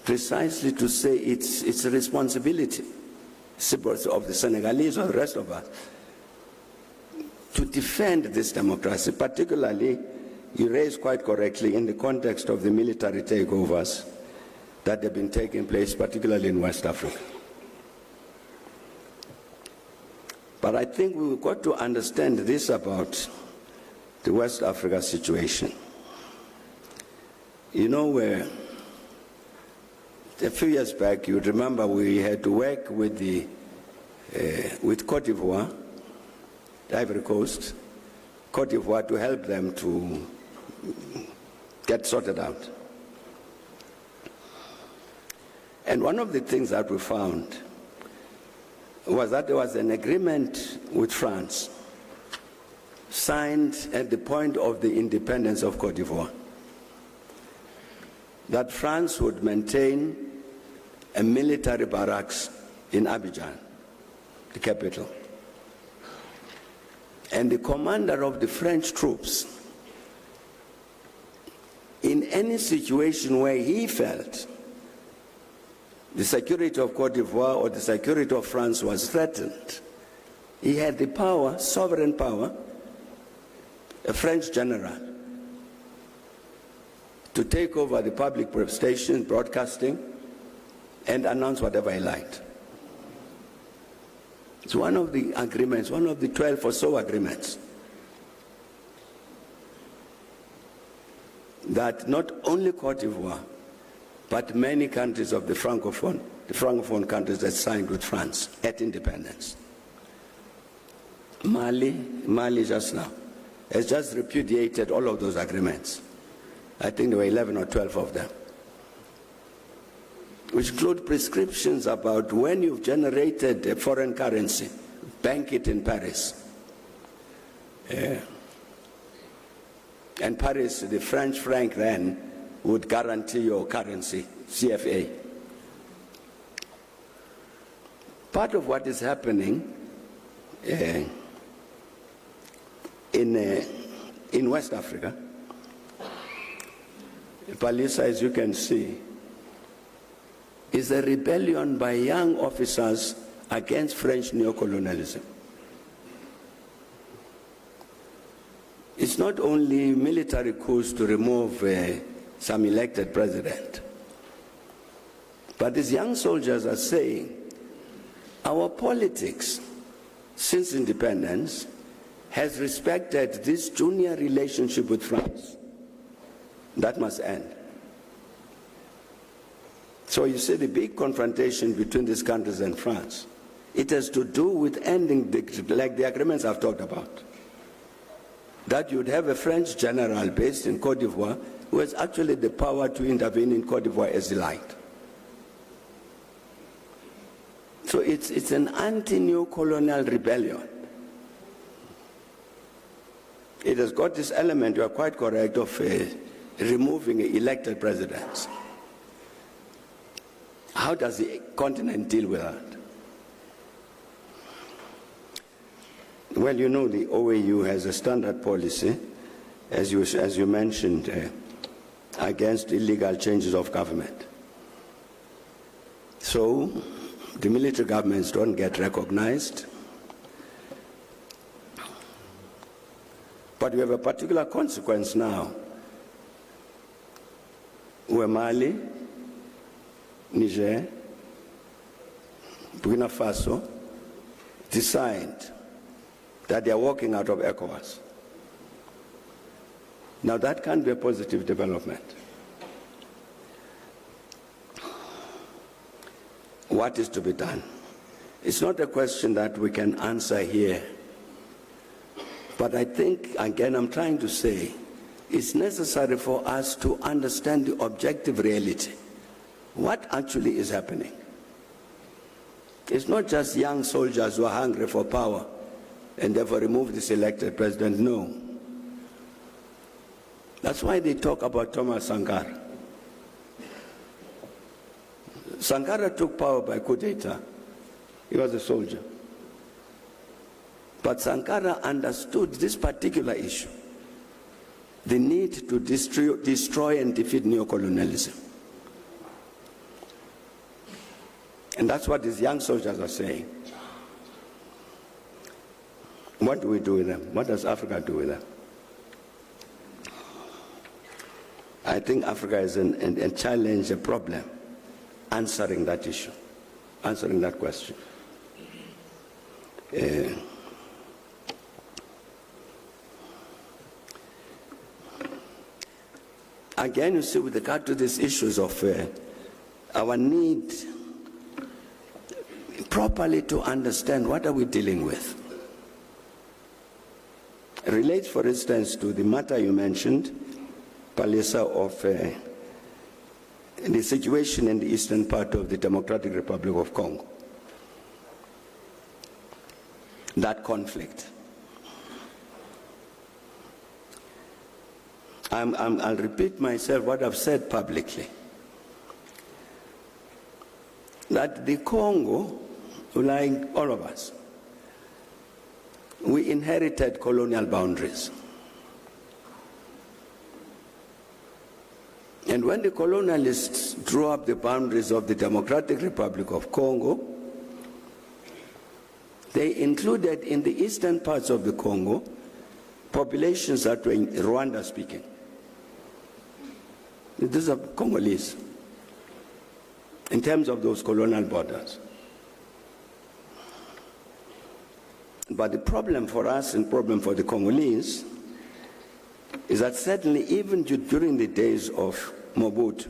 precisely to say it's a responsibility of the Senegalese or the rest of us to defend this democracy, particularly, you raised quite correctly, in the context of the military takeovers that have been taking place, particularly in West Africa. But I think we've got to understand this about the West Africa situation. You know, a few years back, you remember we had to work with Cote d'Ivoire, the Ivory Coast, Cote d'Ivoire, to help them to get sorted out. And one of the things that we found was that there was an agreement with France signed at the point of the independence of Cote d'Ivoire, that France would maintain a military barracks in Abidjan, the capital. And the commander of the French troops, in any situation where he felt the security of Cote d'Ivoire or the security of France was threatened, he had the power, sovereign power, a French general, to take over the public station, broadcasting, and announce whatever he liked. It's one of the agreements, one of the 12 or so agreements, that not only Cote d'Ivoire, but many countries of the Francophone countries that signed with France at independence. Mali just now has just repudiated all of those agreements. I think there were 11 or 12 of them, which include prescriptions about when you've generated a foreign currency, bank it in Paris. And Paris, the French franc then, would guarantee your currency, CFA. Part of what is happening in West Africa, Palisa, as you can see, is a rebellion by young officers against French neocolonialism. It's not only military coups to remove some elected president, but these young soldiers are saying our politics since independence has respected this junior relationship with France. That must end. So you see the big confrontation between these countries and France, it has to do with ending like the agreements I've talked about. That you'd have a French general based in Cote d'Ivoire who has actually the power to intervene in Cote d'Ivoire as he liked. So it's an anti-neocolonial rebellion. It has got this element, you are quite correct, of removing elected presidents. How does the continent deal with that? Well, you know, the OAU has a standard policy, as you mentioned, against illegal changes of government. So the military governments don't get recognized. But we have a particular consequence now, where Mali, Niger, Burkina Faso decide that they are walking out of ECOWAS. Now that can be a positive development. What is to be done? It's not a question that we can answer here But I think, again, I'm trying to say, it's necessary for us to understand the objective reality. What actually is happening? It's not just young soldiers who are hungry for power and therefore remove this elected president. No. That's why they talk about Thomas Sankara. Sankara took power by coup d'etat. He was a soldier. But Sankara understood this particular issue, the need to destroy and defeat neocolonialism. And that's what these young soldiers are saying. What do we do with them? What does Africa do with them? I think Africa is a challenge, a problem, answering that issue, answering that question. Again, you see, with regard to these issues of our need properly to understand what are we dealing with. It relates, for instance, to the matter you mentioned, Palisa, of the situation in the eastern part of the Democratic Republic of Congo. That conflict. I'll repeat myself what I've said publicly. That the Congo, like all of us, we inherited colonial boundaries. And when the colonialists drew up the boundaries of the Democratic Republic of Congo, they included in the eastern parts of the Congo populations that were Rwanda speaking. These are Congolese in terms of those colonial borders. But the problem for us and problem for the Congolese is that certainly even during the days of Mobutu,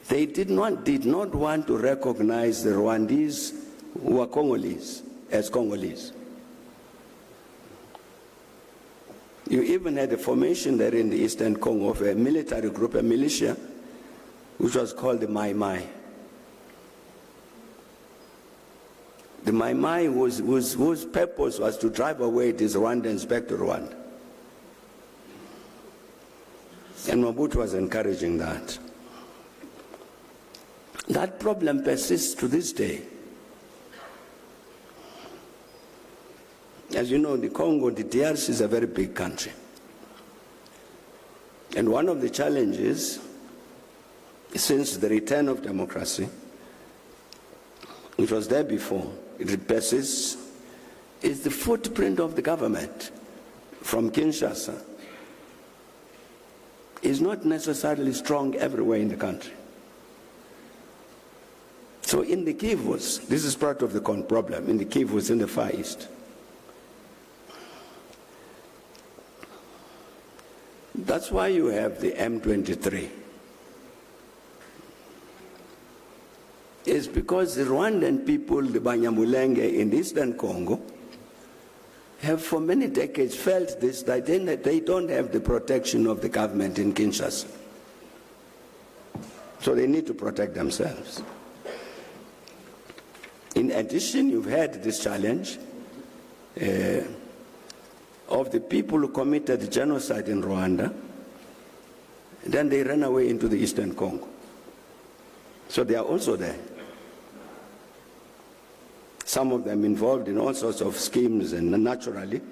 they did not want to recognize the Rwandese who were Congolese as Congolese. You even had a formation there in the Eastern Congo of a military group, a militia, which was called the Mai Mai. The Mai Mai whose purpose was to drive away these Rwandans back to Rwanda. And Mobutu was encouraging that. That problem persists to this day. As you know, the Congo, the DRC, is a very big country. And one of the challenges since the return of democracy, which was there before, it persists, is the footprint of the government from Kinshasa is not necessarily strong everywhere in the country. So in the Kivus, this is part of the problem, in the Kivus in the Far East. That's why you have the M23. It's because the Rwandan people, the Banyamulenge in Eastern Congo, have for many decades felt this, that they don't have the protection of the government in Kinshasa. So they need to protect themselves. In addition, you've had this challenge of the people who committed genocide in Rwanda, then they ran away into the Eastern Congo. So they are also there. Some of them involved in all sorts of schemes and naturally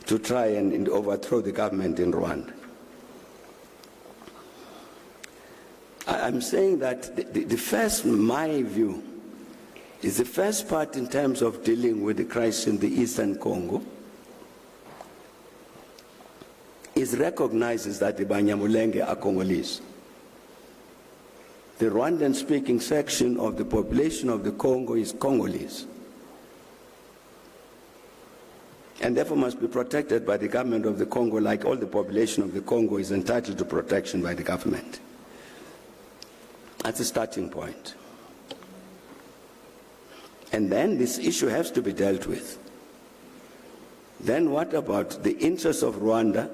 to try and overthrow the government in Rwanda. I'm saying that the first, my view, is the first part in terms of dealing with the crisis in the Eastern Congo is recognizes that the Banyamulenge are Congolese. The Rwandan-speaking section of the population of the Congo is Congolese, and therefore must be protected by the government of the Congo, like all the population of the Congo is entitled to protection by the government. That's a starting point. And then this issue has to be dealt with. Then what about the interests of Rwanda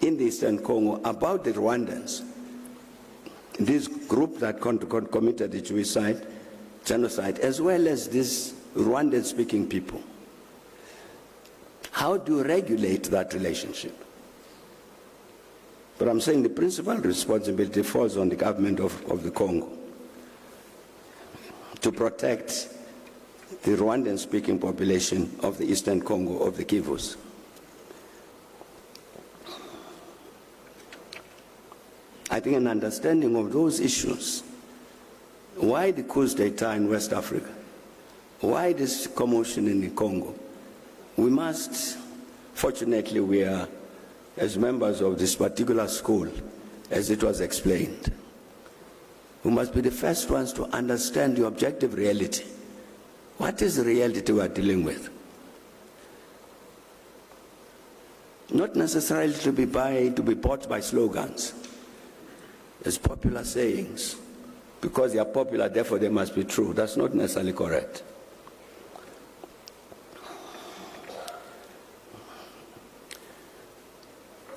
in the Eastern Congo, about the Rwandans? This group that committed the genocide, as well as these Rwandan-speaking people. How do you regulate that relationship? But I'm saying the principal responsibility falls on the government of the Congo to protect the Rwandan-speaking population of the Eastern Congo, of the Kivus. I think an understanding of those issues, why the coup d'etat in West Africa, why this commotion in the Congo, we must, fortunately we are, as members of this particular school, as it was explained, we must be the first ones to understand the objective reality. What is the reality we are dealing with? Not necessarily to be bought by slogans, as popular sayings. Because they are popular, therefore they must be true. That's not necessarily correct.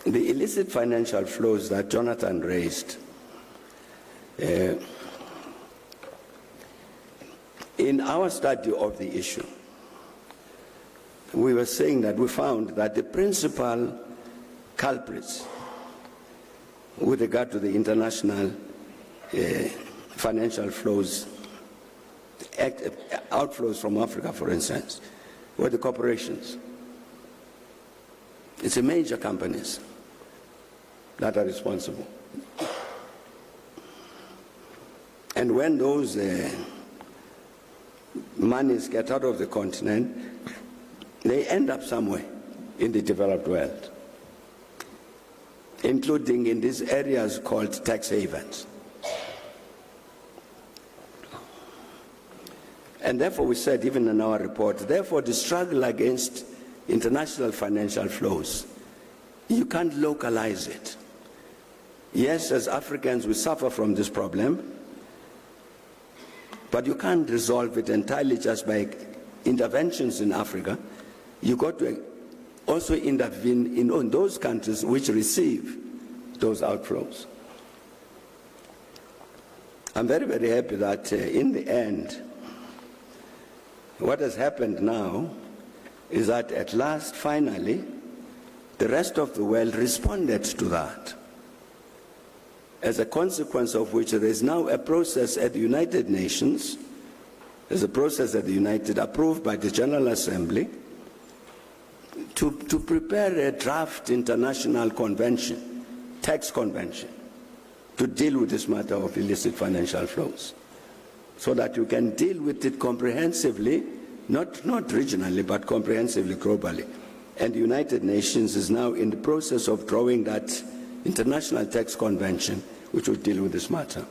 The illicit financial flows that Jonathan raised, in our study of the issue, we were saying that we found that the principal culprits with regard to the international financial flows, outflows from Africa, for instance, were the corporations. It's the major companies that are responsible. And when those monies get out of the continent, they end up somewhere in the developed world, including in these areas called tax havens. And therefore we said, even in our report, therefore the struggle against international financial flows, you can't localize it. Yes, as Africans we suffer from this problem, but you can't resolve it entirely just by interventions in Africa. You got to also intervene in those countries which receive those outflows. I'm very, very happy that in the end, what has happened now is that at last, finally, the rest of the world responded to that. As a consequence of which there is now a process at the United Nations, there's a process at the approved by the General Assembly, to prepare a draft international convention, tax convention, to deal with this matter of illicit financial flows, so that you can deal with it comprehensively, not regionally, but comprehensively globally. And the United Nations is now in the process of drawing that international tax convention which will deal with this matter.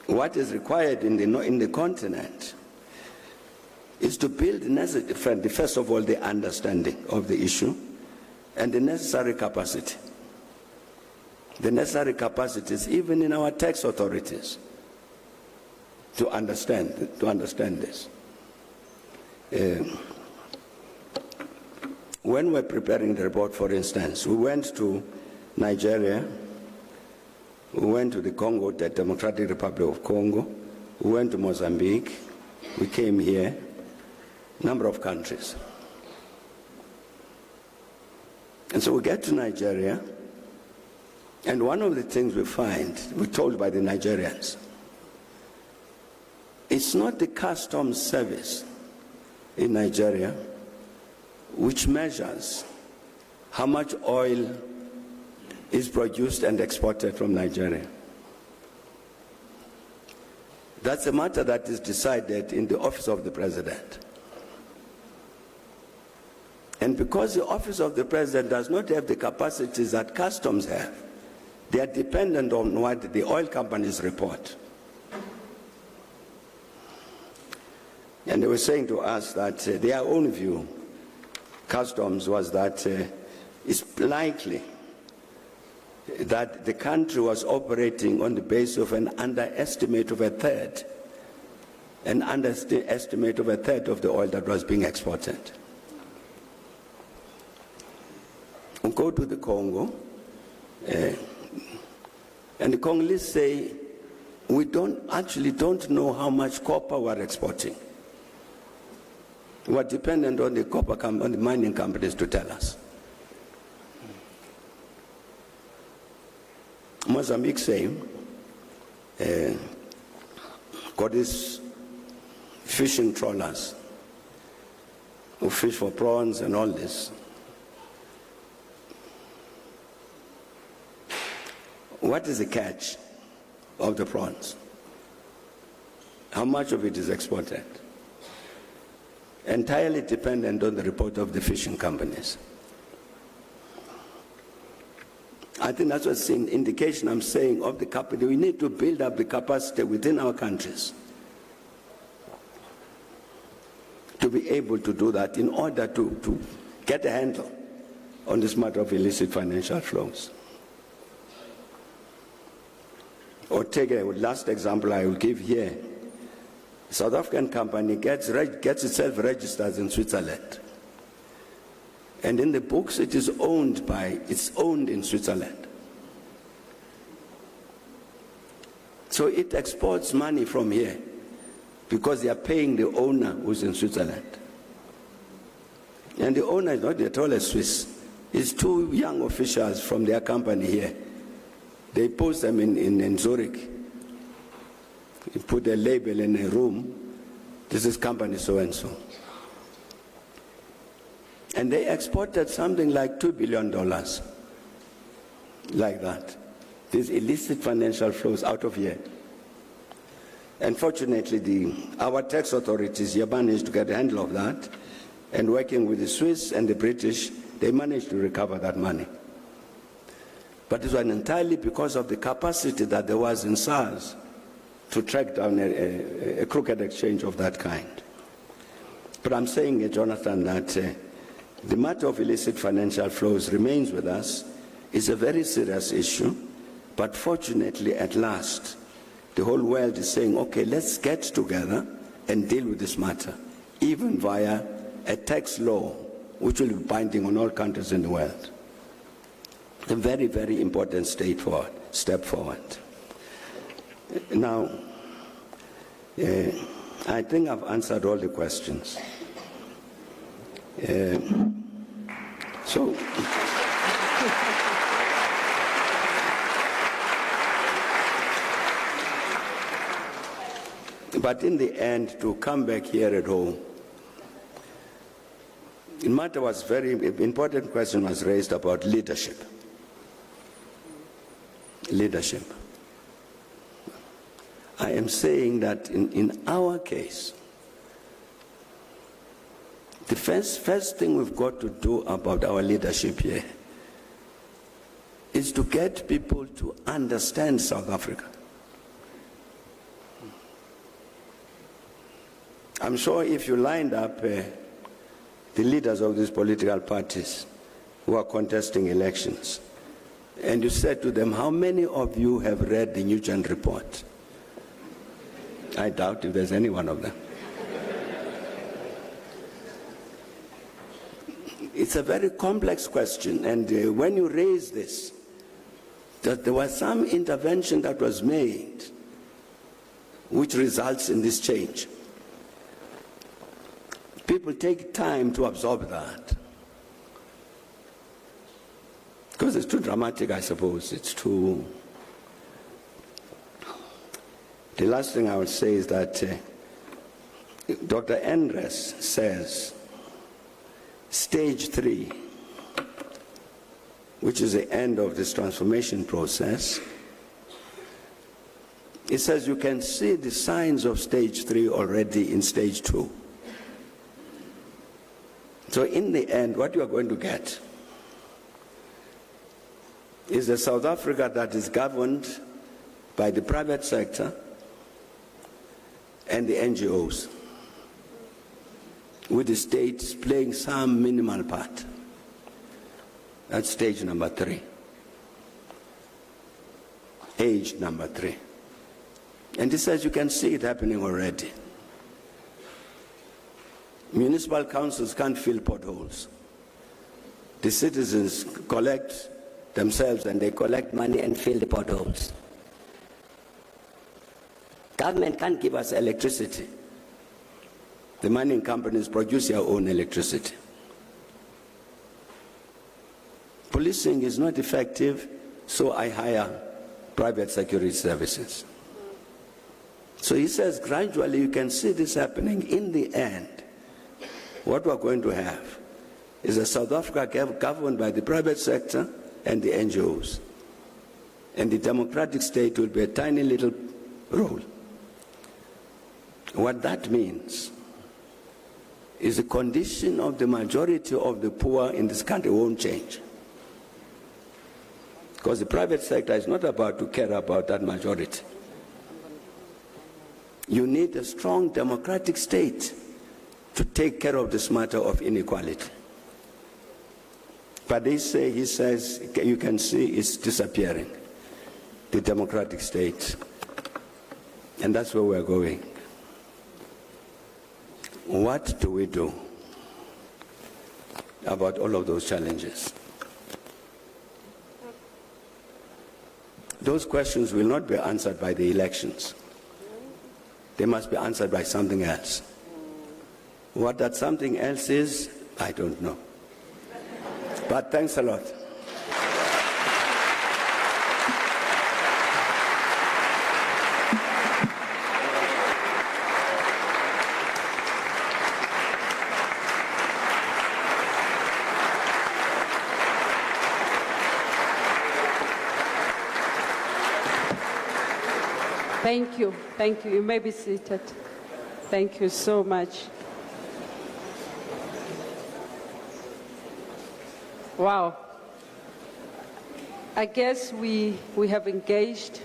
What is required in the continent is to build, first of all, the understanding of the issue and the necessary capacity. The necessary capacities, even in our tax authorities, to understand this. When we're preparing the report, for instance, we went to Nigeria, we went to the Congo, the Democratic Republic of Congo, we went to Mozambique, we came here, number of countries. And so we get to Nigeria, and one of the things we find, we're told by the Nigerians, it's not the customs service in Nigeria which measures how much oil is produced and exported from Nigeria. That's a matter that is decided in the office of the president. And because the office of the president does not have the capacities that customs have, they are dependent on what the oil companies report. And they were saying to us that their own view, customs, was that it's likely that the country was operating on the basis of an underestimate of a third an underestimate of a third of the oil that was being exported. We go to the Congo, and the Congolese say, we don't know how much copper we're exporting. We're dependent on on the mining companies to tell us. Mozambique say, got these fishing trawlers who fish for prawns and all this. What is the catch of the prawns? How much of it is exported? Entirely dependent on the report of the fishing companies. I think that's what's an indication I'm saying of the capacity. We need to build up the capacity within our countries to be able to do that in order to get a handle on this matter of illicit financial flows. Or take a last example I will give here. A South African company gets itself registered in Switzerland. And in the books it's owned in Switzerland. So it exports money from here because they are paying the owner who's in Switzerland. And the owner is not at all a Swiss. It's two young officials from their company here. They post them in Zurich. You put a label in a room. This is company so-and-so. And they exported something like $2 billion. Like that. These illicit financial flows out of here. And fortunately, our tax authorities here managed to get a handle of that. And working with the Swiss and the British, they managed to recover that money. But it was entirely because of the capacity that there was in SARS to track down a crooked exchange of that kind. But I'm saying, Jonathan, that the matter of illicit financial flows remains with us. It's a very serious issue, but fortunately, at last, the whole world is saying, okay, let's get together and deal with this matter, even via a tax law, which will be binding on all countries in the world. A very, very important step forward. Now, I think I've answered all the questions. But in the end, to come back here at home, the matter was very important. Question was raised about leadership. Leadership. I am saying that in our case, the first thing we've got to do about our leadership here is to get people to understand South Africa. I'm sure if you lined up the leaders of these political parties who are contesting elections, and you said to them, how many of you have read the Nugent report? I doubt if there's any one of them. It's a very complex question, and when you raise this, that there was some intervention that was made which results in this change. People take time to absorb that. Because it's too dramatic, I suppose. It's too... The last thing I would say is that Dr. Endres says stage 3, which is the end of this transformation process, it says you can see the signs of stage 3 already in stage 2. So in the end, what you are going to get is a South Africa that is governed by the private sector and the NGOs, with the state playing some minimal part. That's stage number 3. Age number 3. And he says you can see it happening already. Municipal councils can't fill potholes. The citizens collect themselves and they collect money and fill the potholes. Government can't give us electricity. The mining companies produce their own electricity. Policing is not effective, so I hire private security services. So he says gradually you can see this happening. In the end, what we're going to have is a South Africa governed by the private sector and the NGOs. And the democratic state will be a tiny little role. What that means is the condition of the majority of the poor in this country won't change. Because the private sector is not about to care about that majority. You need a strong democratic state to take care of this matter of inequality. But he says, you can see it's disappearing, the democratic state. And that's where we're going. What do we do about all of those challenges? Those questions will not be answered by the elections. They must be answered by something else. What that something else is, I don't know. But thanks a lot. Thank you. Thank you. You may be seated. Thank you so much. Wow. I guess we have engaged.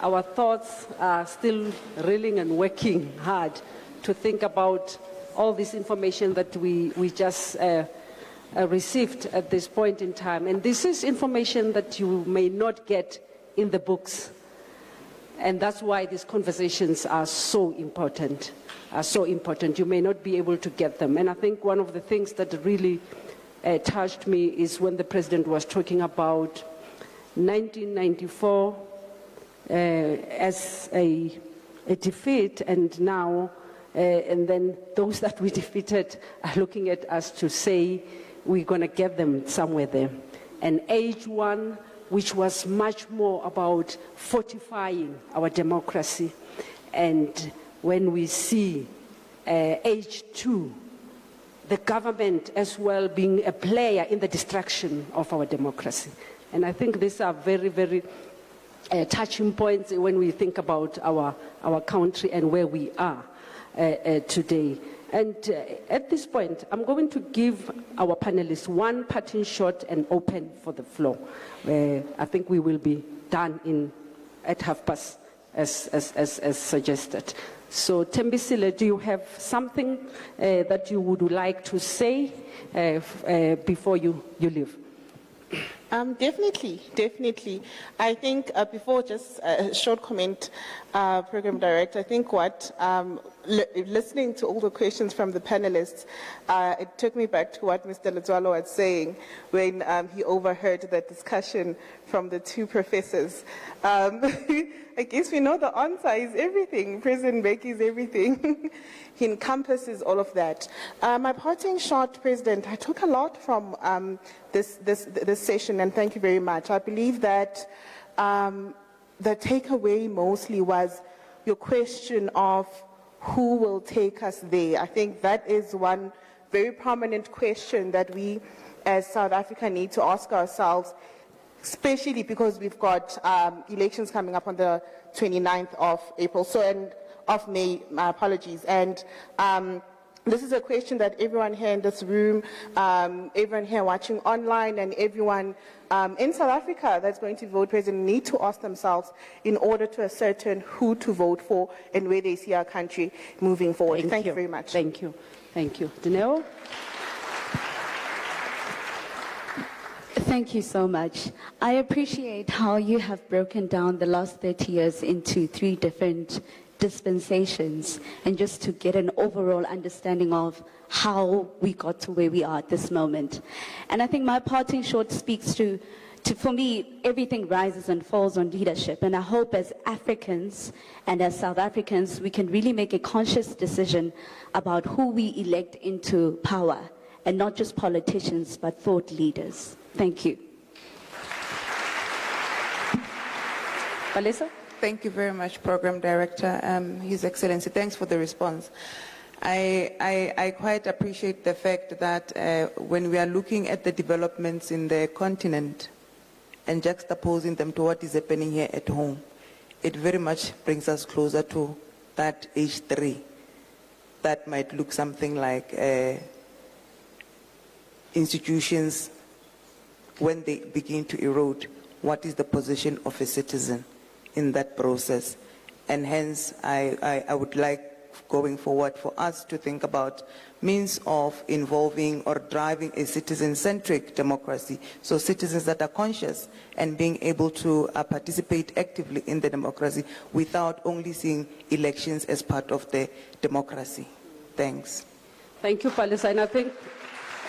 Our thoughts are still reeling and working hard to think about all this information that we just received at this point in time. And this is information that you may not get in the books. And that's why these conversations are so important, You may not be able to get them. And I think one of the things that really touched me is when the president was talking about 1994 as a defeat, and now, and then those that we defeated are looking at us to say we're going to get them somewhere there. And age one, which was much more about fortifying our democracy. And when we see age two, the government as well being a player in the destruction of our democracy. And I think these are very, very touching points when we think about our country and where we are today. And at this point, I'm going to give our panelists one parting shot and open for the floor. I think we will be done at past, as suggested. So, Thembisile, do you have something that you would like to say before you leave? Definitely. I think before just a short comment, Program Director, I think what, listening to all the questions from the panelists, it took me back to what Mr. Letswalo was saying when he overheard the discussion from the two professors. I guess we know the answer is everything. President Mbheki is everything. He encompasses all of that. My parting shot, President, I took a lot from this session, and thank you very much. I believe that the takeaway mostly was your question of who will take us there. I think that is one very prominent question that we as South Africa need to ask ourselves, especially because we've got elections coming up on the 29th of April, of May, my apologies. And this is a question that everyone here in this room, everyone here watching online, and everyone in South Africa that's going to vote president need to ask themselves in order to ascertain who to vote for and where they see our country moving forward. Thank you very much. Thank you. Thank you. Dineo? Thank you so much. I appreciate how you have broken down the last 30 years into 3 different dispensations and just to get an overall understanding of how we got to where we are at this moment. And I think my parting shot speaks to for me, everything rises and falls on leadership. And I hope as Africans and as South Africans, we can really make a conscious decision about who we elect into power, and not just politicians, but thought leaders. Thank you. Palesa? Thank you very much, Program Director. His Excellency, thanks for the response. I quite appreciate the fact that when we are looking at the developments in the continent and juxtaposing them to what is happening here at home, it very much brings us closer to that H3 that might look something like institutions, when they begin to erode, what is the position of a citizen in that process? And hence, I would like, going forward, for us to think about means of involving or driving a citizen-centric democracy, so citizens that are conscious and being able to participate actively in the democracy without only seeing elections as part of the democracy. Thanks. Thank you, Palesa. And I think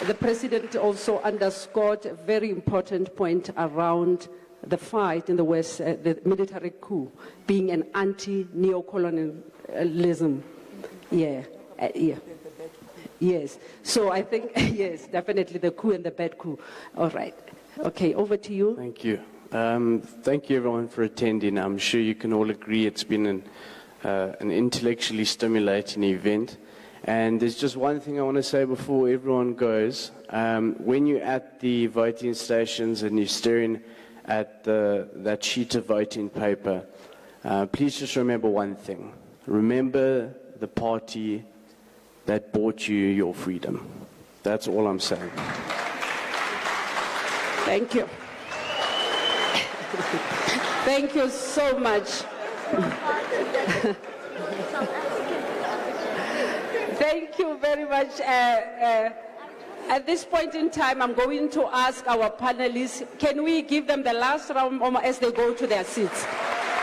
the President also underscored a very important point around the fight in the West, the military coup, being an anti-neocolonialism. Yeah. Yes. So I think, yes, definitely the coup and the bad coup. All right. Okay, over to you. Thank you. Thank you, everyone, for attending. I'm sure you can all agree it's been an intellectually stimulating event. And there's just one thing I want to say before everyone goes. When you're at the voting stations and you're staring at that sheet of voting paper, please just remember one thing. Remember the party that bought you your freedom. That's all I'm saying. Thank you. Thank you so much. Thank you very much. At this point in time, I'm going to ask our panelists, can we give them the last round as they go to their seats?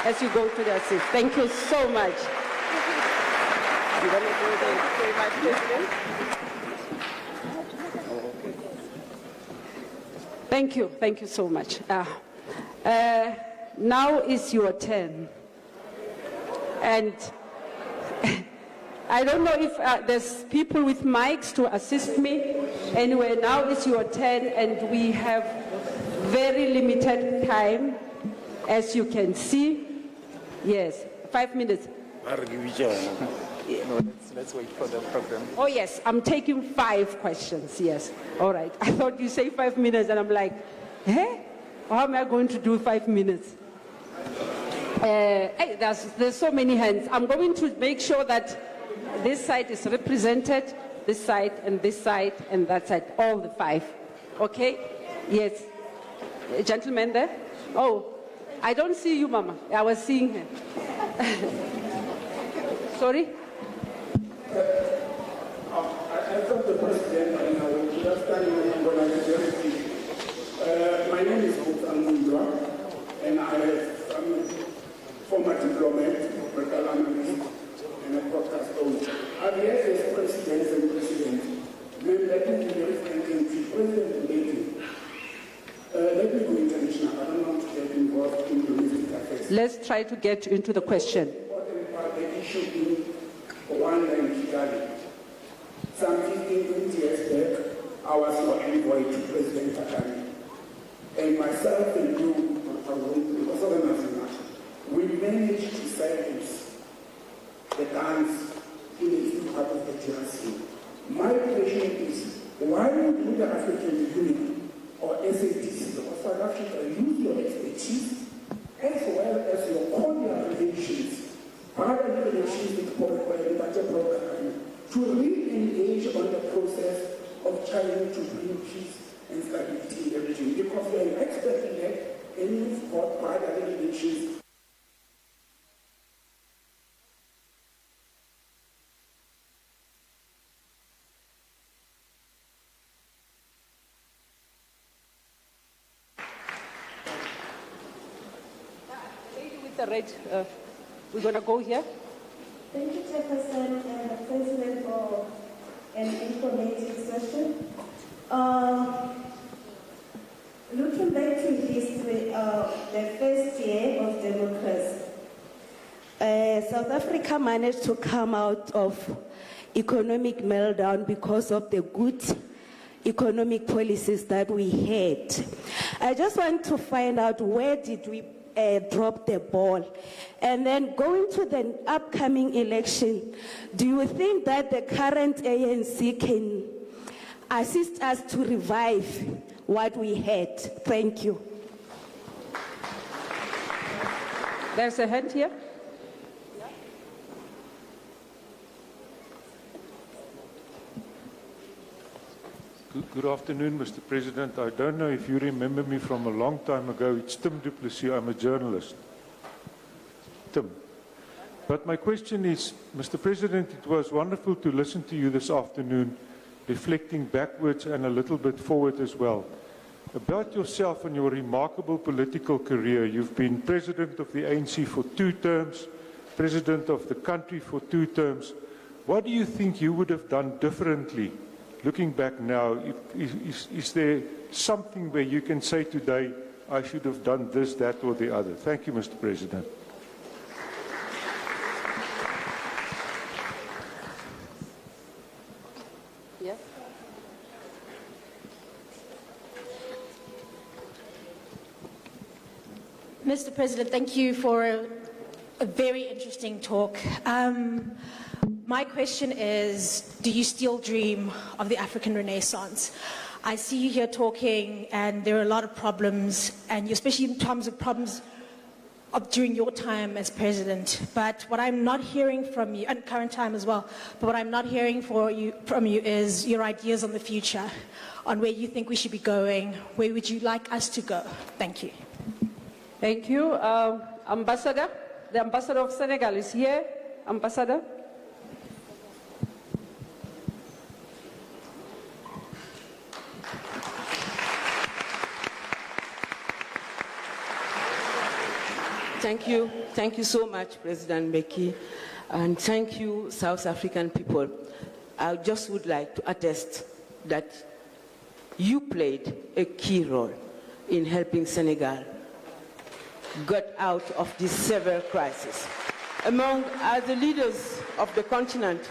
As you go to their seats. Thank you so much. Thank you so much. Now is your turn. And I don't know if there's people with mics to assist me. Anyway, now is your turn, and we have very limited time, as you can see. Yes, 5 minutes. No, let's wait for the program. Oh, yes, I'm taking 5 questions, yes. All right. I thought you say 5 minutes, and I'm like, how am I going to do 5 minutes? Hey, there's so many hands. I'm going to make sure that this side is represented, this side, and that side, all the 5. Okay? Yes. Gentleman there? Oh, I don't see you, Mama. I was seeing her. Sorry? I thought the President, and I will just tell you I'm going to get very quick. My name is Mbheki, and I am a former diplomat, political analyst, and a broadcaster. I've had as President and President, let me be very frank and President Mbheki. Let me go international. I don't want to get involved in domestic affairs. Let's try to get into the question. The issue being Rwanda and Kigali. Some 15, 20 years back, I was your envoy to President Kagame. And myself and you, because of the national, we managed to silence the guns in the eastern part of the DRC. My question is, why would the African Union or SADC or South Africa use your expertise as well as your cordial relations, parallel relations with program, to re-engage on the process of trying to bring peace and stability in the region? Because we are an expert in that, and you've got parallel relations. The red, we're going to go here. Thank you, Chairperson and President, for an informative session. Looking back to history, the first year of democracy, South Africa managed to come out of economic meltdown because of the good economic policies that we had. I just want to find out, where did we drop the ball? And then going to the upcoming election, do you think that the current ANC can assist us to revive what we had? Thank you. There's a hand here. Good afternoon, Mr. President. I don't know if you remember me from a long time ago. It's Tim du Plessis. I'm a journalist. Tim. But my question is, Mr. President, it was wonderful to listen to you this afternoon, reflecting backwards and a little bit forward as well. About yourself and your remarkable political career, you've been president of the ANC for 2 terms, president of the country for 2 terms. What do you think you would have done differently? Looking back now, is there something where you can say today, I should have done this, that, or the other? Thank you, Mr. President. Yes. Mr. President, thank you for a very interesting talk. My question is, do you still dream of the African Renaissance? I see you here talking, and there are a lot of problems, and especially in terms of problems during your time as president. But what I'm not hearing from you, and current time as well, but what I'm not hearing from you is your ideas on the future, on where you think we should be going. Where would you like us to go? Thank you. Thank you. Ambassador, the ambassador of Senegal is here. Ambassador. Thank you so much, President Mbheki, and thank you, South African people. I just would like to attest that you played a key role in helping Senegal get out of this severe crisis. Among other leaders of the continent,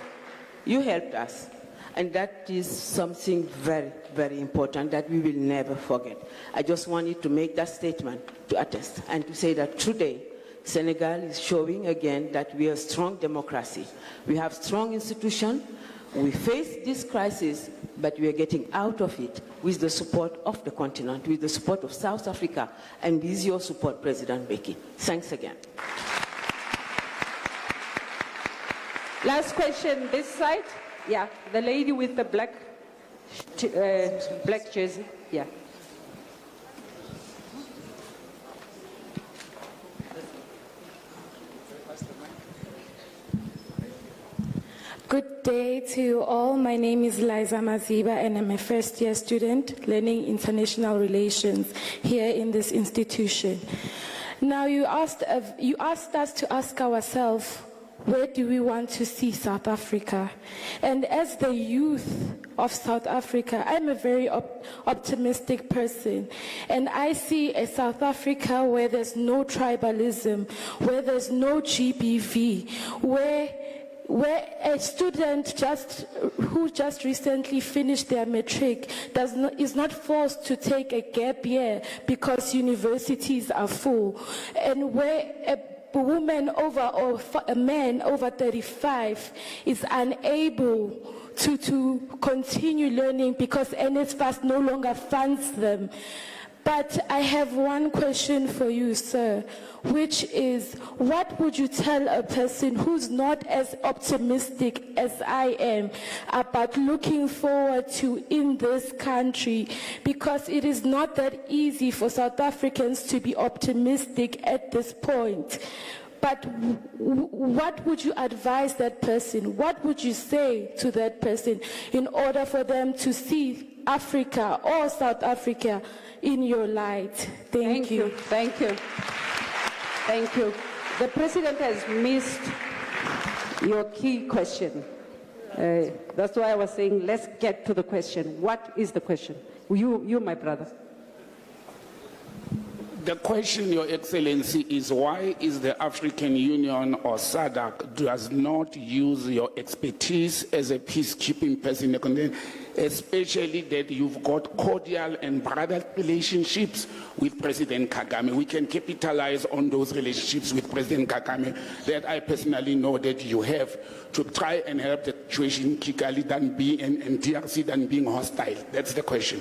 you helped us, and that is something very, very important that we will never forget. I just wanted to make that statement to attest and to say that today, Senegal is showing again that we are a strong democracy. We have strong institutions. We face this crisis, but we are getting out of it with the support of the continent, with the support of South Africa, and with your support, President Mbheki. Thanks again. Last question, this side. Yeah, the lady with the black jersey. Yeah. Good day to all. My name is Liza Maziba, and I'm a first-year student learning international relations here in this institution. Now, you asked us to ask ourselves, where do we want to see South Africa? And as the youth of South Africa, I'm a very optimistic person. And I see a South Africa where there's no tribalism, where there's no GBV, where a student who just recently finished their matric is not forced to take a gap year because universities are full, and where a woman or a man over 35 is unable to continue learning because NSFAS no longer funds them. But I have one question for you, sir, which is, what would you tell a person who's not as optimistic as I am about looking forward to in this country? Because it is not that easy for South Africans to be optimistic at this point. But what would you advise that person? What would you say to that person in order for them to see Africa or South Africa in your light? Thank you. Thank you. Thank you. The president has missed Your key question. That's why I was saying, let's get to the question. What is the question? You, my brother. The question, Your Excellency, is why is the African Union or SADC does not use your expertise as a peacekeeping person, especially that you've got cordial and brotherly relationships with President Kagame. We can capitalize on those relationships with President Kagame that I personally know that you have to try and help the situation in Kigali than being and DRC than being hostile. That's the question.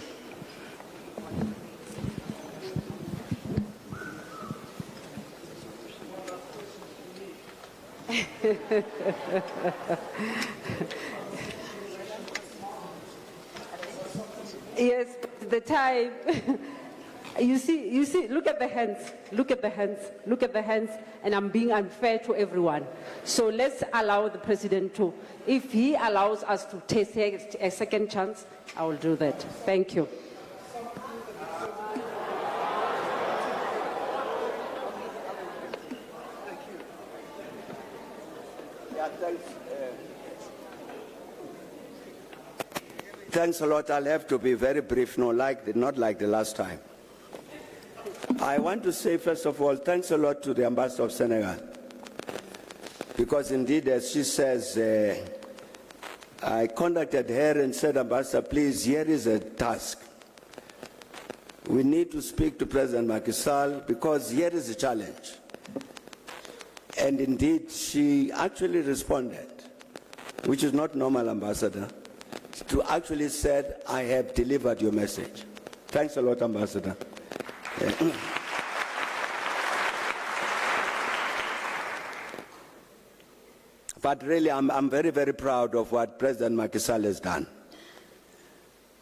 Yes, the time. You see, look at the hands, look at the hands, look at the hands, and I'm being unfair to everyone. So let's allow the president to, if he allows us to take a second chance, I will do that. Thank you. Thanks a lot. I'll have to be very brief, not like the last time. I want to say, first of all, thanks a lot to the Ambassador of Senegal. Because indeed, as she says, I contacted her and said, Ambassador, please, here is a task. We need to speak to President Macky Sall because here is a challenge. And indeed, she actually responded, which is not normal, Ambassador, to actually said, I have delivered your message. Thanks a lot, Ambassador. But really, I'm very, very proud of what President Macky Sall has done.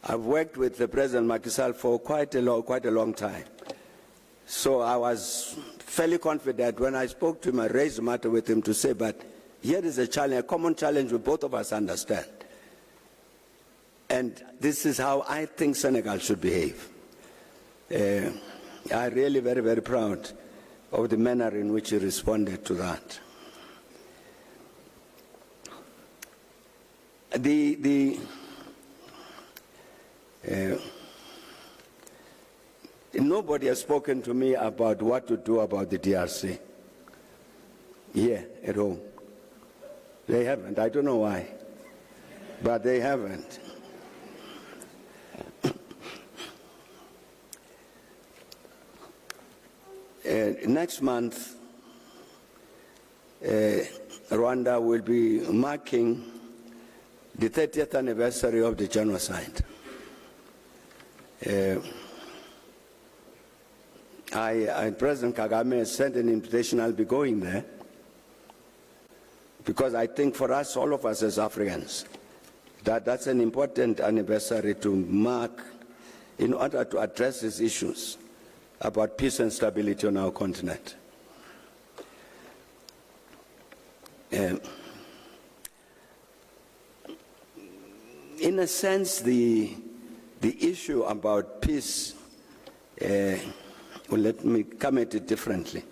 I've worked with the President Macky Sall for quite a long time. So I was fairly confident when I spoke to him, I raised the matter with him to say, but here is a challenge, a common challenge we both of us understand. And this is how I think Senegal should behave. I'm really very, very proud of the manner in which he responded to that. Nobody has spoken to me about what to do about the DRC here at home. They haven't. I don't know why, but they haven't. Next month, Rwanda will be marking the 30th anniversary of the genocide. President Kagame has sent an invitation. I'll be going there because I think for us, all of us as Africans, that's an important anniversary to mark in order to address these issues about peace and stability on our continent. In a sense, the issue about peace, well, let me come at it differently.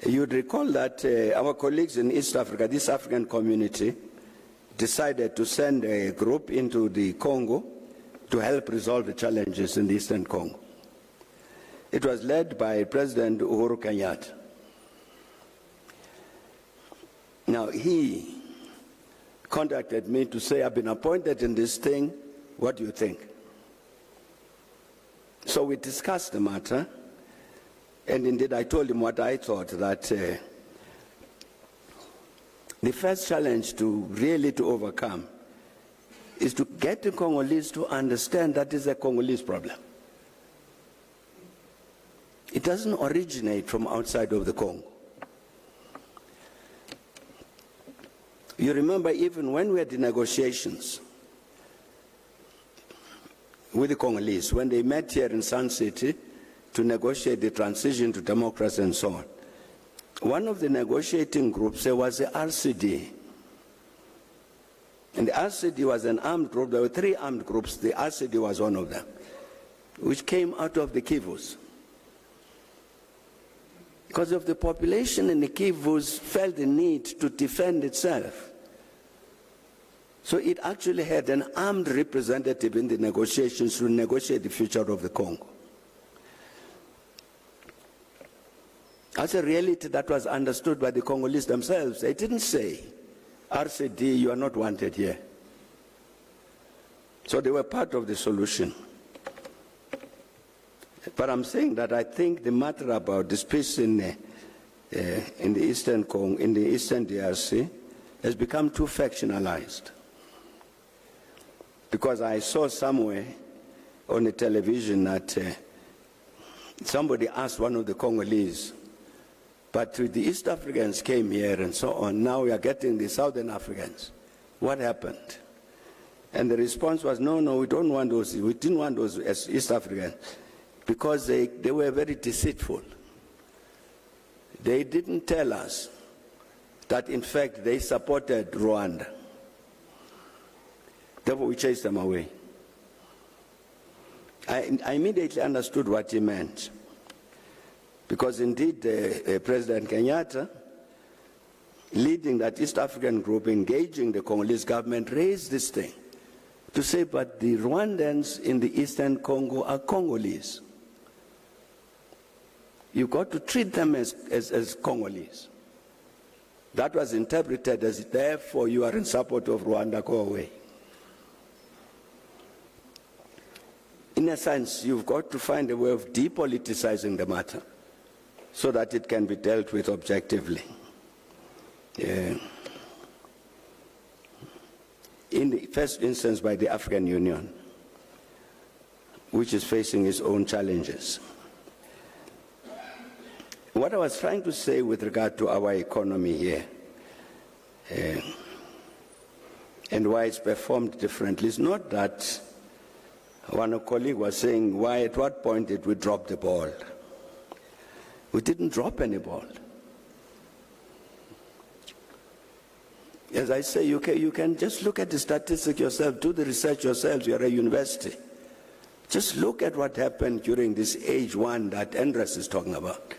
You'd recall that our colleagues in East Africa, this African community, decided to send a group into the Congo to help resolve the challenges in the Eastern Congo. It was led by President Uhuru Kenyatta. Now, he contacted me to say, I've been appointed in this thing, what do you think? So we discussed the matter, and indeed I told him what I thought, that the first challenge to overcome is to get the Congolese to understand that is a Congolese problem. It doesn't originate from outside of the Congo. You remember even when we had the negotiations with the Congolese, when they met here in Sun City to negotiate the transition to democracy and so on, one of the negotiating groups, there was the RCD. And the RCD was an armed group. There were 3 armed groups. The RCD was one of them, which came out of the Kivus. because of the population in the Kivus felt the need to defend itself. So it actually had an armed representative in the negotiations to negotiate the future of the Congo. That's a reality that was understood by the Congolese themselves. They didn't say, RCD, you are not wanted here. So they were part of the solution. But I'm saying that I think the matter about this peace in the Eastern Congo, in the Eastern DRC, has become too factionalized. Because I saw somewhere on the television that somebody asked one of the Congolese, but the East Africans came here and so on. Now we are getting the Southern Africans. What happened? And the response was, no, we don't want those. We didn't want those as East Africans because they were very deceitful. They didn't tell us that, in fact, they supported Rwanda. Therefore, we chased them away. I immediately understood what he meant. Because indeed, President Kenyatta, leading that East African group, engaging the Congolese government, raised this thing to say, but the Rwandans in the Eastern Congo are Congolese. You've got to treat them as Congolese. That was interpreted as, therefore, you are in support of Rwanda, go away. In a sense, you've got to find a way of depoliticizing the matter so that it can be dealt with objectively. In the first instance by the African Union, which is facing its own challenges. What I was trying to say with regard to our economy here, and why it's performed differently, is not that one colleague was saying, why, at what point did we drop the ball? We didn't drop any ball. As I say, you can just look at the statistics yourself, do the research yourself, you're a university. Just look at what happened during this age one that Andres is talking about.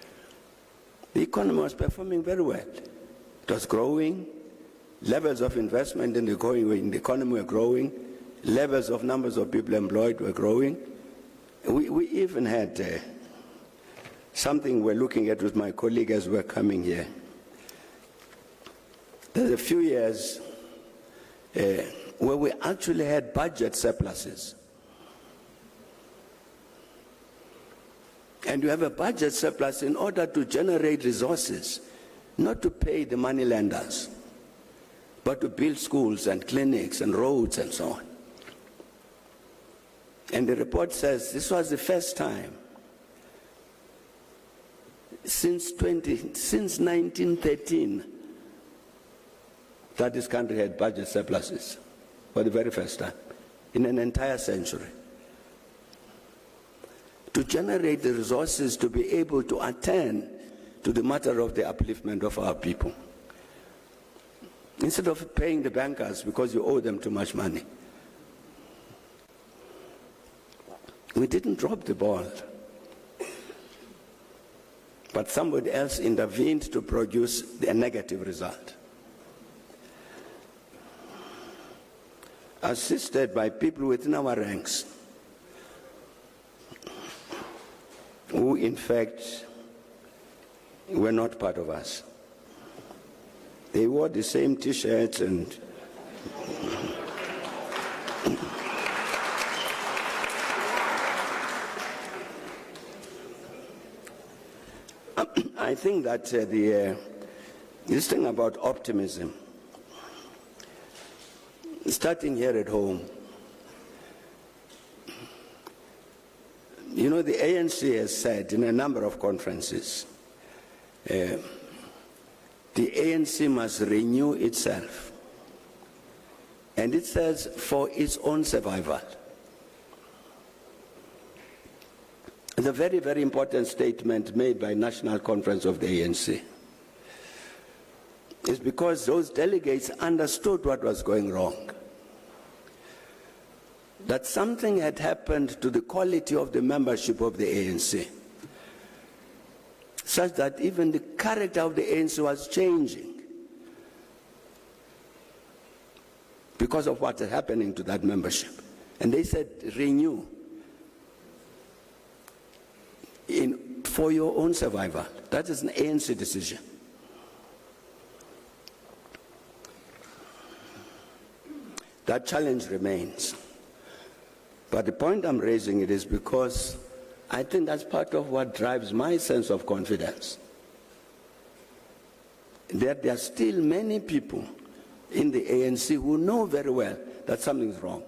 The economy was performing very well. It was growing, levels of investment in the economy were growing, levels of numbers of people employed were growing. We even had something we're looking at with my colleague as we're coming here. There's a few years where we actually had budget surpluses. And you have a budget surplus in order to generate resources, not to pay the money lenders, but to build schools and clinics and roads and so on. And the report says this was the first time since 1913 that this country had budget surpluses for the very first time in an entire century. To generate the resources to be able to attend to the matter of the upliftment of our people. Instead of paying the bankers because you owe them too much money. We didn't drop the ball. But somebody else intervened to produce a negative result. Assisted by people within our ranks, who in fact were not part of us. They wore the same T-shirts and I think that this thing about optimism, starting here at home, you know, the ANC has said in a number of conferences, the ANC must renew itself. And it says for its own survival. It's a very, very important statement made by National Conference of the ANC. It's because those delegates understood what was going wrong. That something had happened to the quality of the membership of the ANC. such that even the character of the ANC was changing because of what is happening to that membership. And they said, renew for your own survival. That is an ANC decision. That challenge remains. But the point I'm raising it is because I think that's part of what drives my sense of confidence. That there are still many people in the ANC who know very well that something's wrong.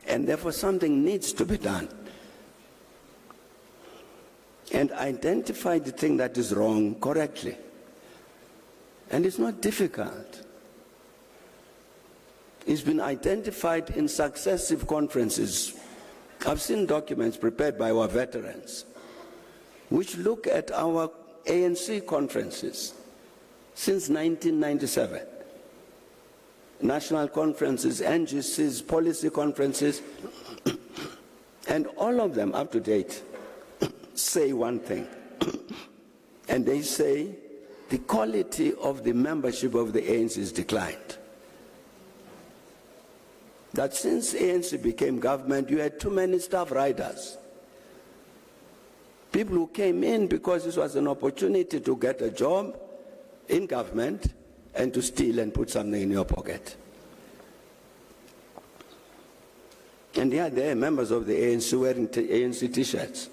And therefore something needs to be done. And identify the thing that is wrong correctly. And it's not difficult. It's been identified in successive conferences. I've seen documents prepared by our veterans which look at our ANC conferences since 1997. National conferences, NGCs, policy conferences, and all of them up to date say one thing. And they say the quality of the membership of the ANC has declined. That since ANC became government, you had too many staff riders. People who came in because this was an opportunity to get a job in government and to steal and put something in your pocket. And yeah, there are members of the ANC wearing ANC t-shirts.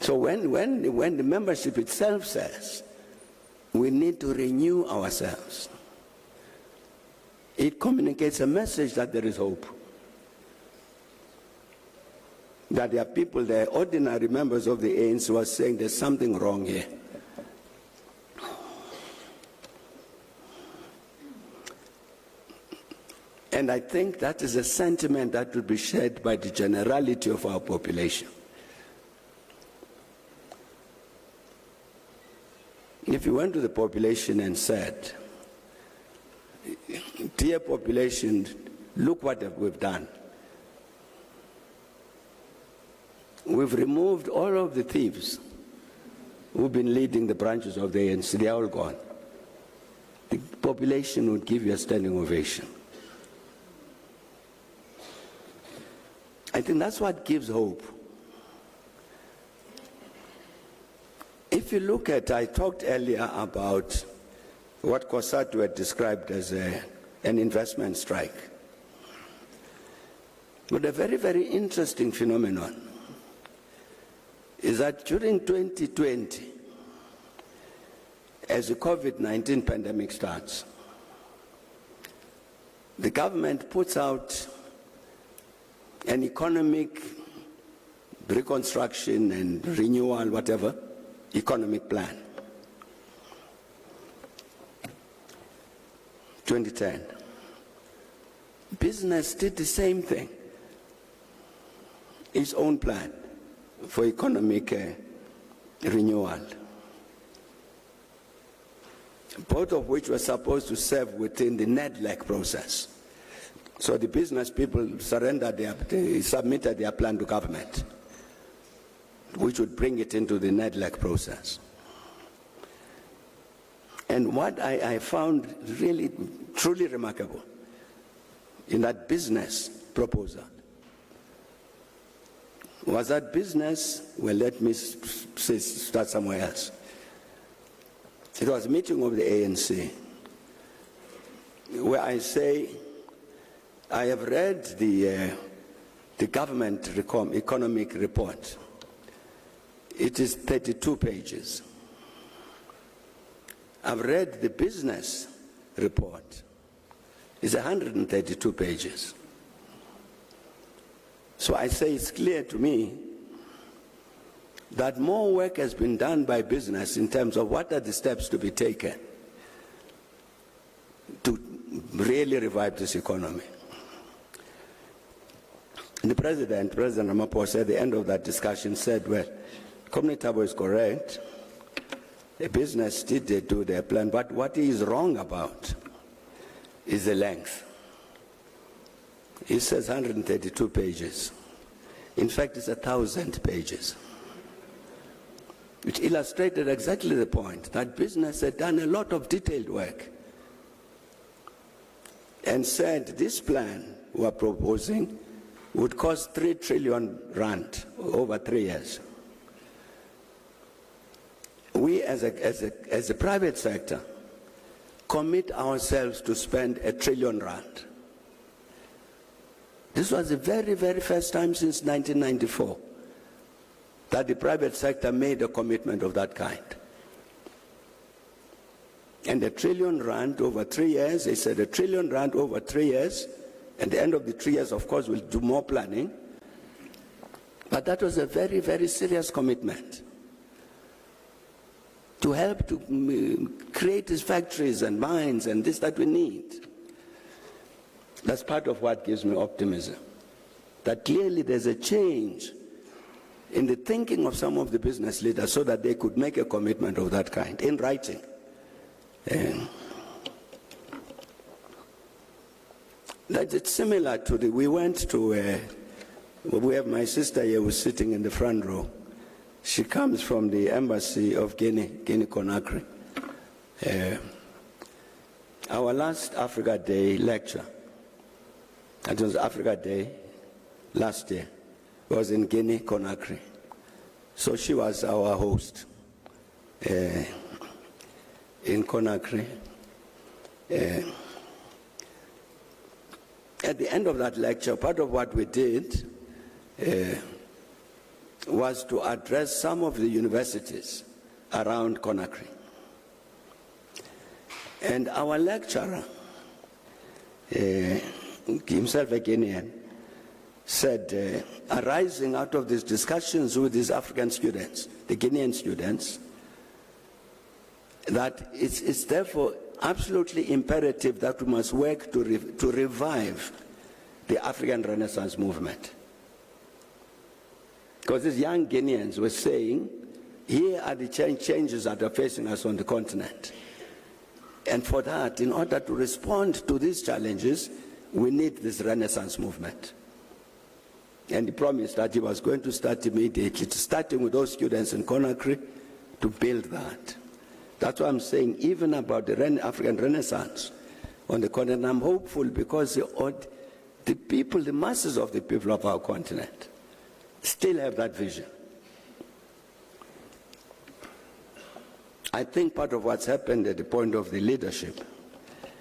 So when the membership itself says we need to renew ourselves, it communicates a message that there is hope. That there are people there, ordinary members of the ANC, who are saying there's something wrong here. And I think that is a sentiment that will be shared by the generality of our population. If you went to the population and said, dear population, look what we've done. We've removed all of the thieves who've been leading the branches of the ANC. They're all gone. The population would give you a standing ovation. I think that's what gives hope. If you look at, I talked earlier about what Kosatu had described as an investment strike. But a very, very interesting phenomenon is that during 2020, as the COVID-19 pandemic starts, the government puts out an economic reconstruction and renewal, whatever, economic plan. 2010. Business did the same thing. Its own plan for economic renewal. Both of which were supposed to serve within the NEDLEC process. So the business people submitted their plan to government, which would bring it into the NEDLEC process. And what I found really, truly remarkable in that business proposal was that business, well, let me start somewhere else. It was a meeting of the ANC where I say, I have read the government economic report. It is 32 pages. I've read the business report. It's 132 pages. So I say it's clear to me that more work has been done by business in terms of what are the steps to be taken to really revive this economy. And the President Ramaphosa, at the end of that discussion, said, well, Comrade Thabo is correct. The business did do their plan, but what he is wrong about is the length. He says 132 pages. In fact, it's 1,000 pages, which illustrated exactly the point that business had done a lot of detailed work and said this plan we are proposing would cost 3 trillion rand over 3 years. We as a private sector commit ourselves to spend 1 trillion rand. This was the very, very first time since 1994 that the private sector made a commitment of that kind. And 1 trillion rand over 3 years, they said 1 trillion rand over 3 years. At the end of the 3 years, of course, we'll do more planning. But that was a very, very serious commitment to help to create these factories and mines and this that we need. That's part of what gives me optimism, that clearly there's a change in the thinking of some of the business leaders so that they could make a commitment of that kind in writing. That it's similar to we went to, we have my sister here who's sitting in the front row. She comes from the embassy of Guinea-Conakry. Our last Africa Day lecture, it was Africa Day last year, was in Guinea-Conakry. So she was our host in Conakry. At the end of that lecture, part of what we did was to address some of the universities around Conakry. And our lecturer, himself a Guinean, said, arising out of these discussions with these African students, the Guinean students, that it's therefore absolutely imperative that we must work to revive the African Renaissance movement. Because these young Guineans were saying, here are the changes that are facing us on the continent. And for that, in order to respond to these challenges, we need this Renaissance movement. And he promised that he was going to start immediately, starting with those students in Conakry, to build that. That's what I'm saying, even about the African Renaissance on the continent. I'm hopeful because the people, the masses of the people of our continent still have that vision. I think part of what's happened at the point of the leadership,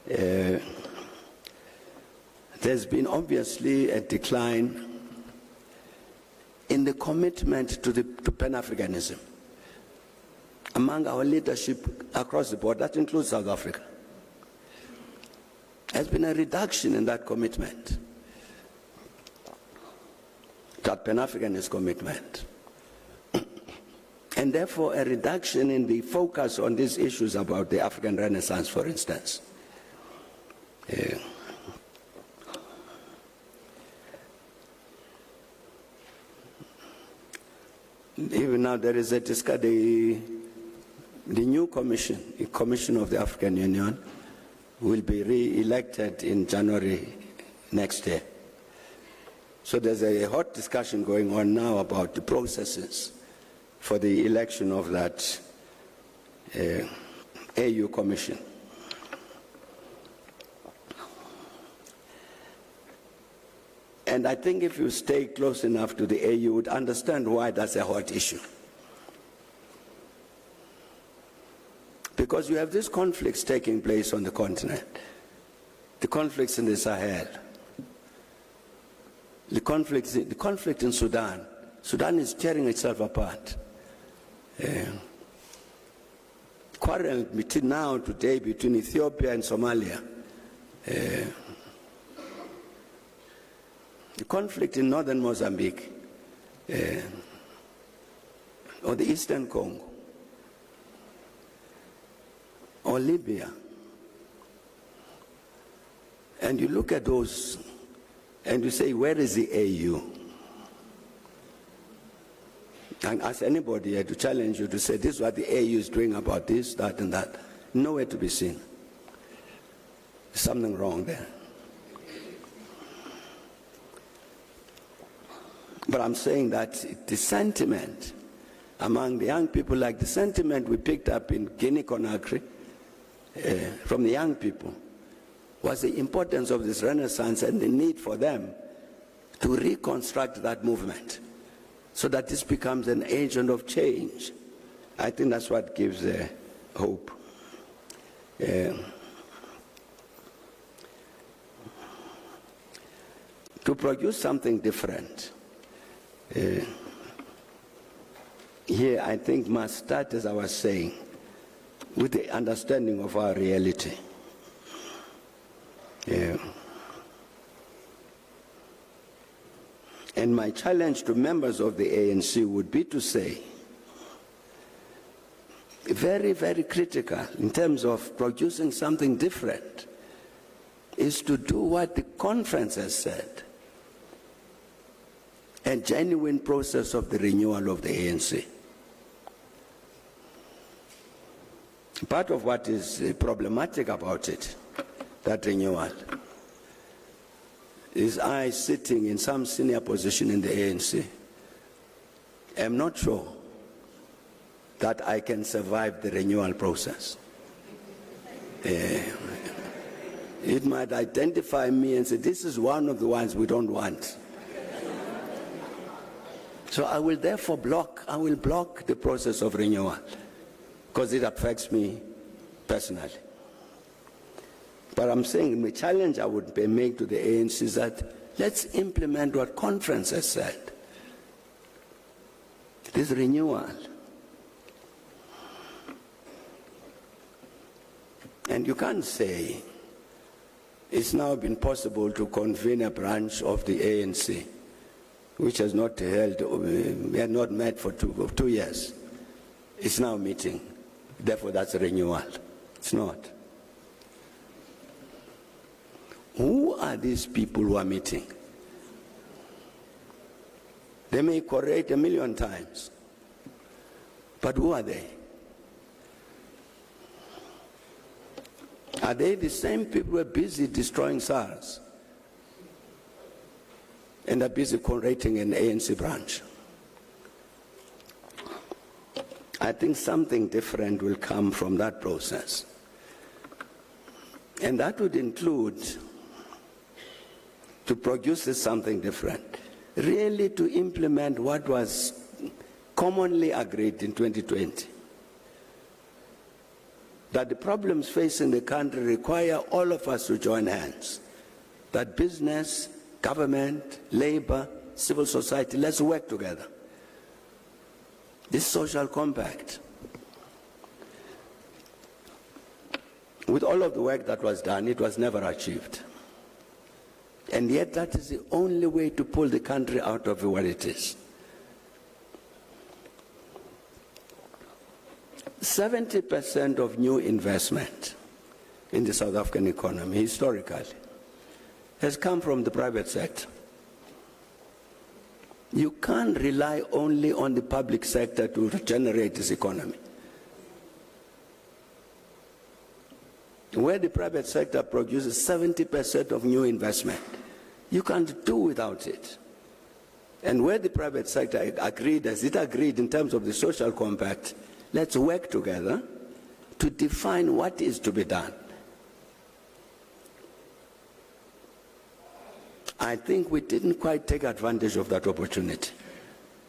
there's been obviously a decline in the commitment to Pan-Africanism among our leadership across the board. That includes South Africa. There's been a reduction in that commitment, that Pan-Africanist commitment. And therefore a reduction in the focus on these issues about the African Renaissance, for instance. Even now there is a discussion, the new commission, the Commission of the African Union, will be re-elected in January next year. So there's a hot discussion going on now about the processes for the election of that AU Commission. And I think if you stay close enough to the AU, you would understand why that's a hot issue. Because you have these conflicts taking place on the continent. The conflicts in the Sahel. The conflict in Sudan. Sudan is tearing itself apart. Quarrel between now today between Ethiopia and Somalia. The conflict in northern Mozambique, or the eastern Congo, or Libya. And you look at those and you say, where is the AU? And ask anybody here to challenge you to say, this is what the AU is doing about this, that, and that. Nowhere to be seen. There's something wrong there. But I'm saying that the sentiment among the young people, like the sentiment we picked up in Guinea-Conakry from the young people, was the importance of this renaissance and the need for them to reconstruct that movement so that this becomes an agent of change. I think that's what gives hope. To produce something different, here I think must start, as I was saying, with the understanding of our reality. And my challenge to members of the ANC would be to say, very, very critical in terms of producing something different, is to do what the conference has said, a genuine process of the renewal of the ANC. Part of what is problematic about it, that renewal, is I sitting in some senior position in the ANC, am not sure that I can survive the renewal process. It might identify me and say, this is one of the ones we don't want. So I will therefore block the process of renewal because it affects me personally. But I'm saying the challenge I would make to the ANC is that let's implement what conference has said. This renewal. And you can't say it's now been possible to convene a branch of the ANC which has not held, we had not met for 2 years. It's now meeting. Therefore, that's a renewal. It's not. Who are these people who are meeting? They may correct 1,000,000 times, but who are they? Are they the same people who are busy destroying SARS and are busy creating an ANC branch? I think something different will come from that process. And that would include, to produce something different, really to implement what was commonly agreed in 2020. That the problems facing the country require all of us to join hands. That business, government, labor, civil society, let's work together. This social compact. With all of the work that was done, it was never achieved. And yet that is the only way to pull the country out of what it is. 70% of new investment in the South African economy, historically, has come from the private sector. You can't rely only on the public sector to generate this economy. Where the private sector produces 70% of new investment, you can't do without it. And where the private sector agreed, as it agreed in terms of the social compact, let's work together to define what is to be done. I think we didn't quite take advantage of that opportunity.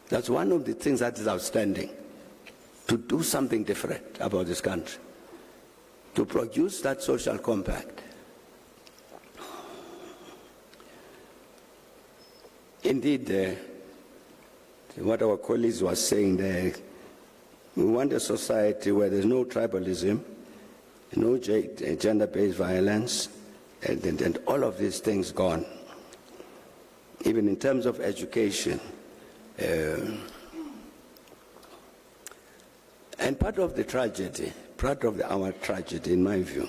That's one of the things that is outstanding, to do something different about this country, to produce that social compact. Indeed, what our colleagues were saying there, we want a society where there's no tribalism, no gender-based violence, and all of these things gone. Even in terms of education. And part of the tragedy, our tragedy in my view,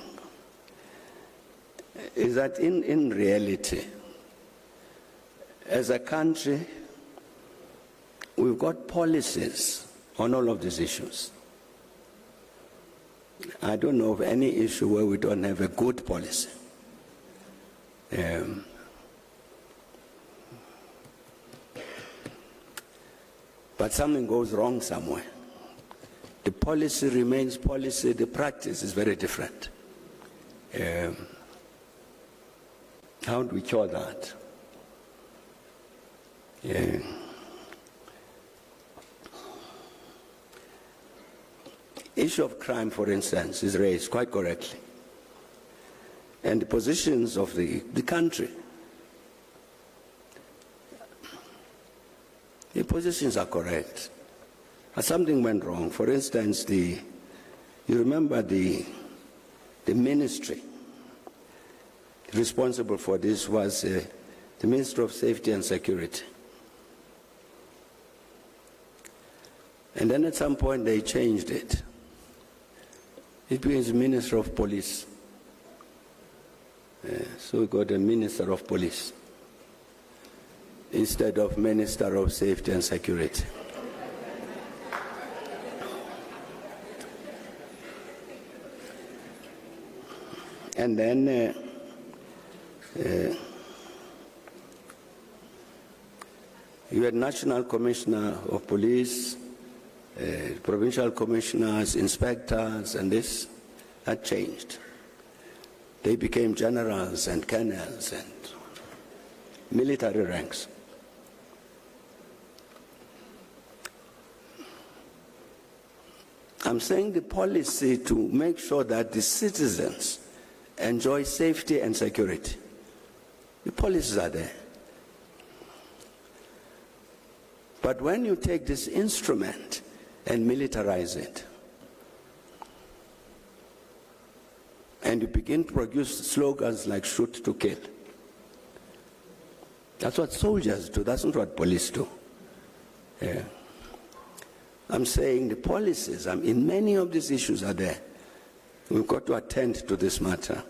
is that in reality, as a country, we've got policies on all of these issues. I don't know of any issue where we don't have a good policy. but something goes wrong somewhere. The policy remains policy, the practice is very different. How do we cure that? Issue of crime, for instance, is raised quite correctly. And the positions of the country, the positions are correct. But something went wrong. For instance, you remember the ministry responsible for this was the Minister of Safety and Security. And then at some point they changed it. It becomes Minister of Police. So we got a Minister of Police instead of Minister of Safety and Security. And then you had National Commissioner of Police, provincial commissioners, inspectors, and this, that changed. They became generals and colonels and military ranks. I'm saying the policy to make sure that the citizens enjoy safety and security. The policies are there. But when you take this instrument and militarize it, and you begin to produce slogans like shoot to kill, that's what soldiers do, that's not what police do. I'm saying the policies, in many of these issues are there. We've got to attend to this matter.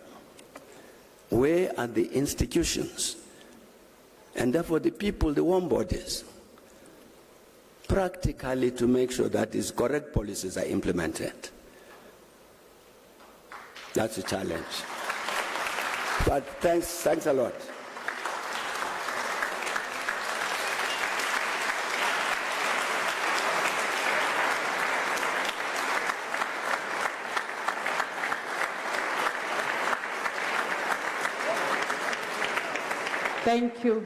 Where are the institutions? And therefore the people, the warm bodies, practically to make sure that these correct policies are implemented. That's a challenge. But thanks a lot.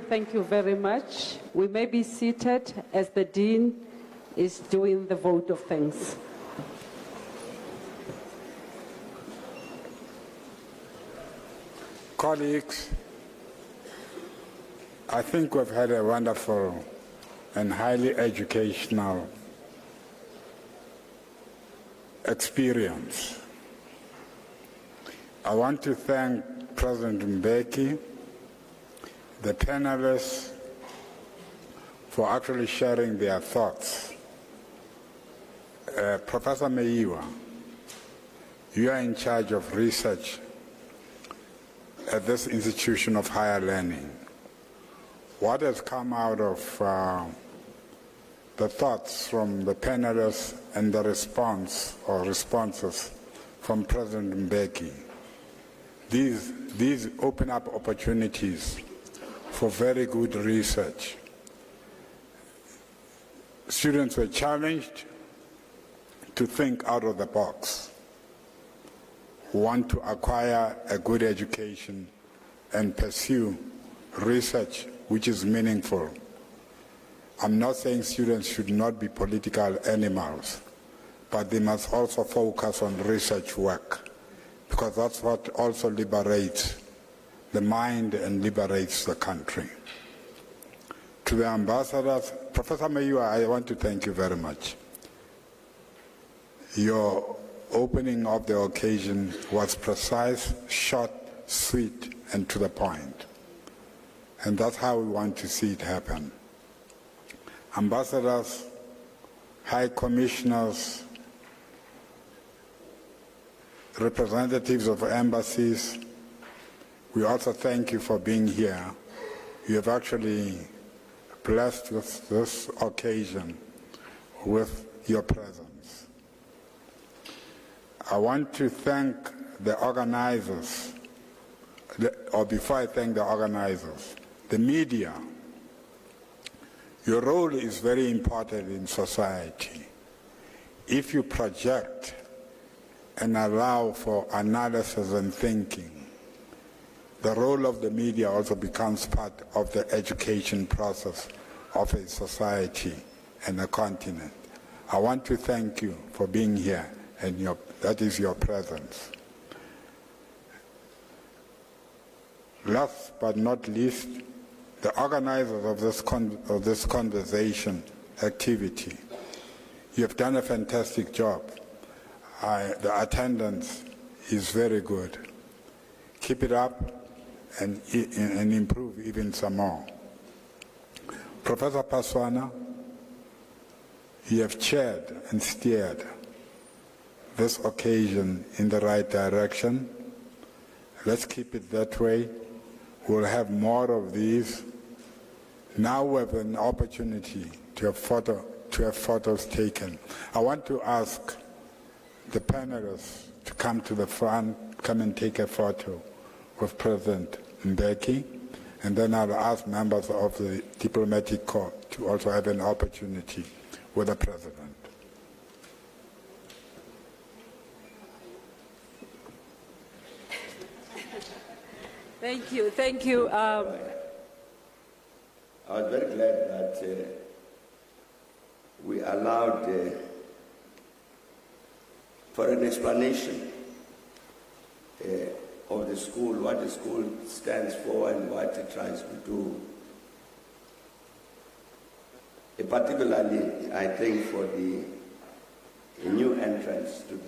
Thank you very much. We may be seated as the Dean is doing the vote of thanks. Colleagues, I think we've had a wonderful and highly educational experience. I want to thank President Mbheki, the panelists, for actually sharing their thoughts. Professor Meiwa, you are in charge of research at this institution of higher learning. What has come out of the thoughts from the panelists and the response or responses from President Mbheki? These open up opportunities for very good research. Students were challenged to think out of the box, want to acquire a good education and pursue research which is meaningful. I'm not saying students should not be political animals, but they must also focus on research work, because that's what also liberates the mind and liberates the country. To the ambassadors, Professor Meiwa, I want to thank you very much. Your opening of the occasion was precise, short, sweet, and to the point. And that's how we want to see it happen. Ambassadors, high commissioners, representatives of embassies, we also thank you for being here. You have actually blessed this occasion with your presence. I want to thank the organizers, or before I thank the organizers, the media. Your role is very important in society. If you project and allow for analysis and thinking, the role of the media also becomes part of the education process of a society and a continent. I want to thank you for being here, and that is your presence. Last but not least, the organizers of this conversation activity. You have done a fantastic job. The attendance is very good. Keep it up and improve even some more. Professor Paswana, you have chaired and steered this occasion in the right direction. Let's keep it that way. We'll have more of these. Now we have an opportunity to have photos taken. I want to ask the panelists to come to the front, come and take a photo with President Mbheki, and then I'll ask members of the diplomatic corps to also have an opportunity with the President. Thank you, thank you. I was very glad that we allowed for an explanation of the school, what the school stands for and what it tries to do. Particularly, I think, for the new entrants to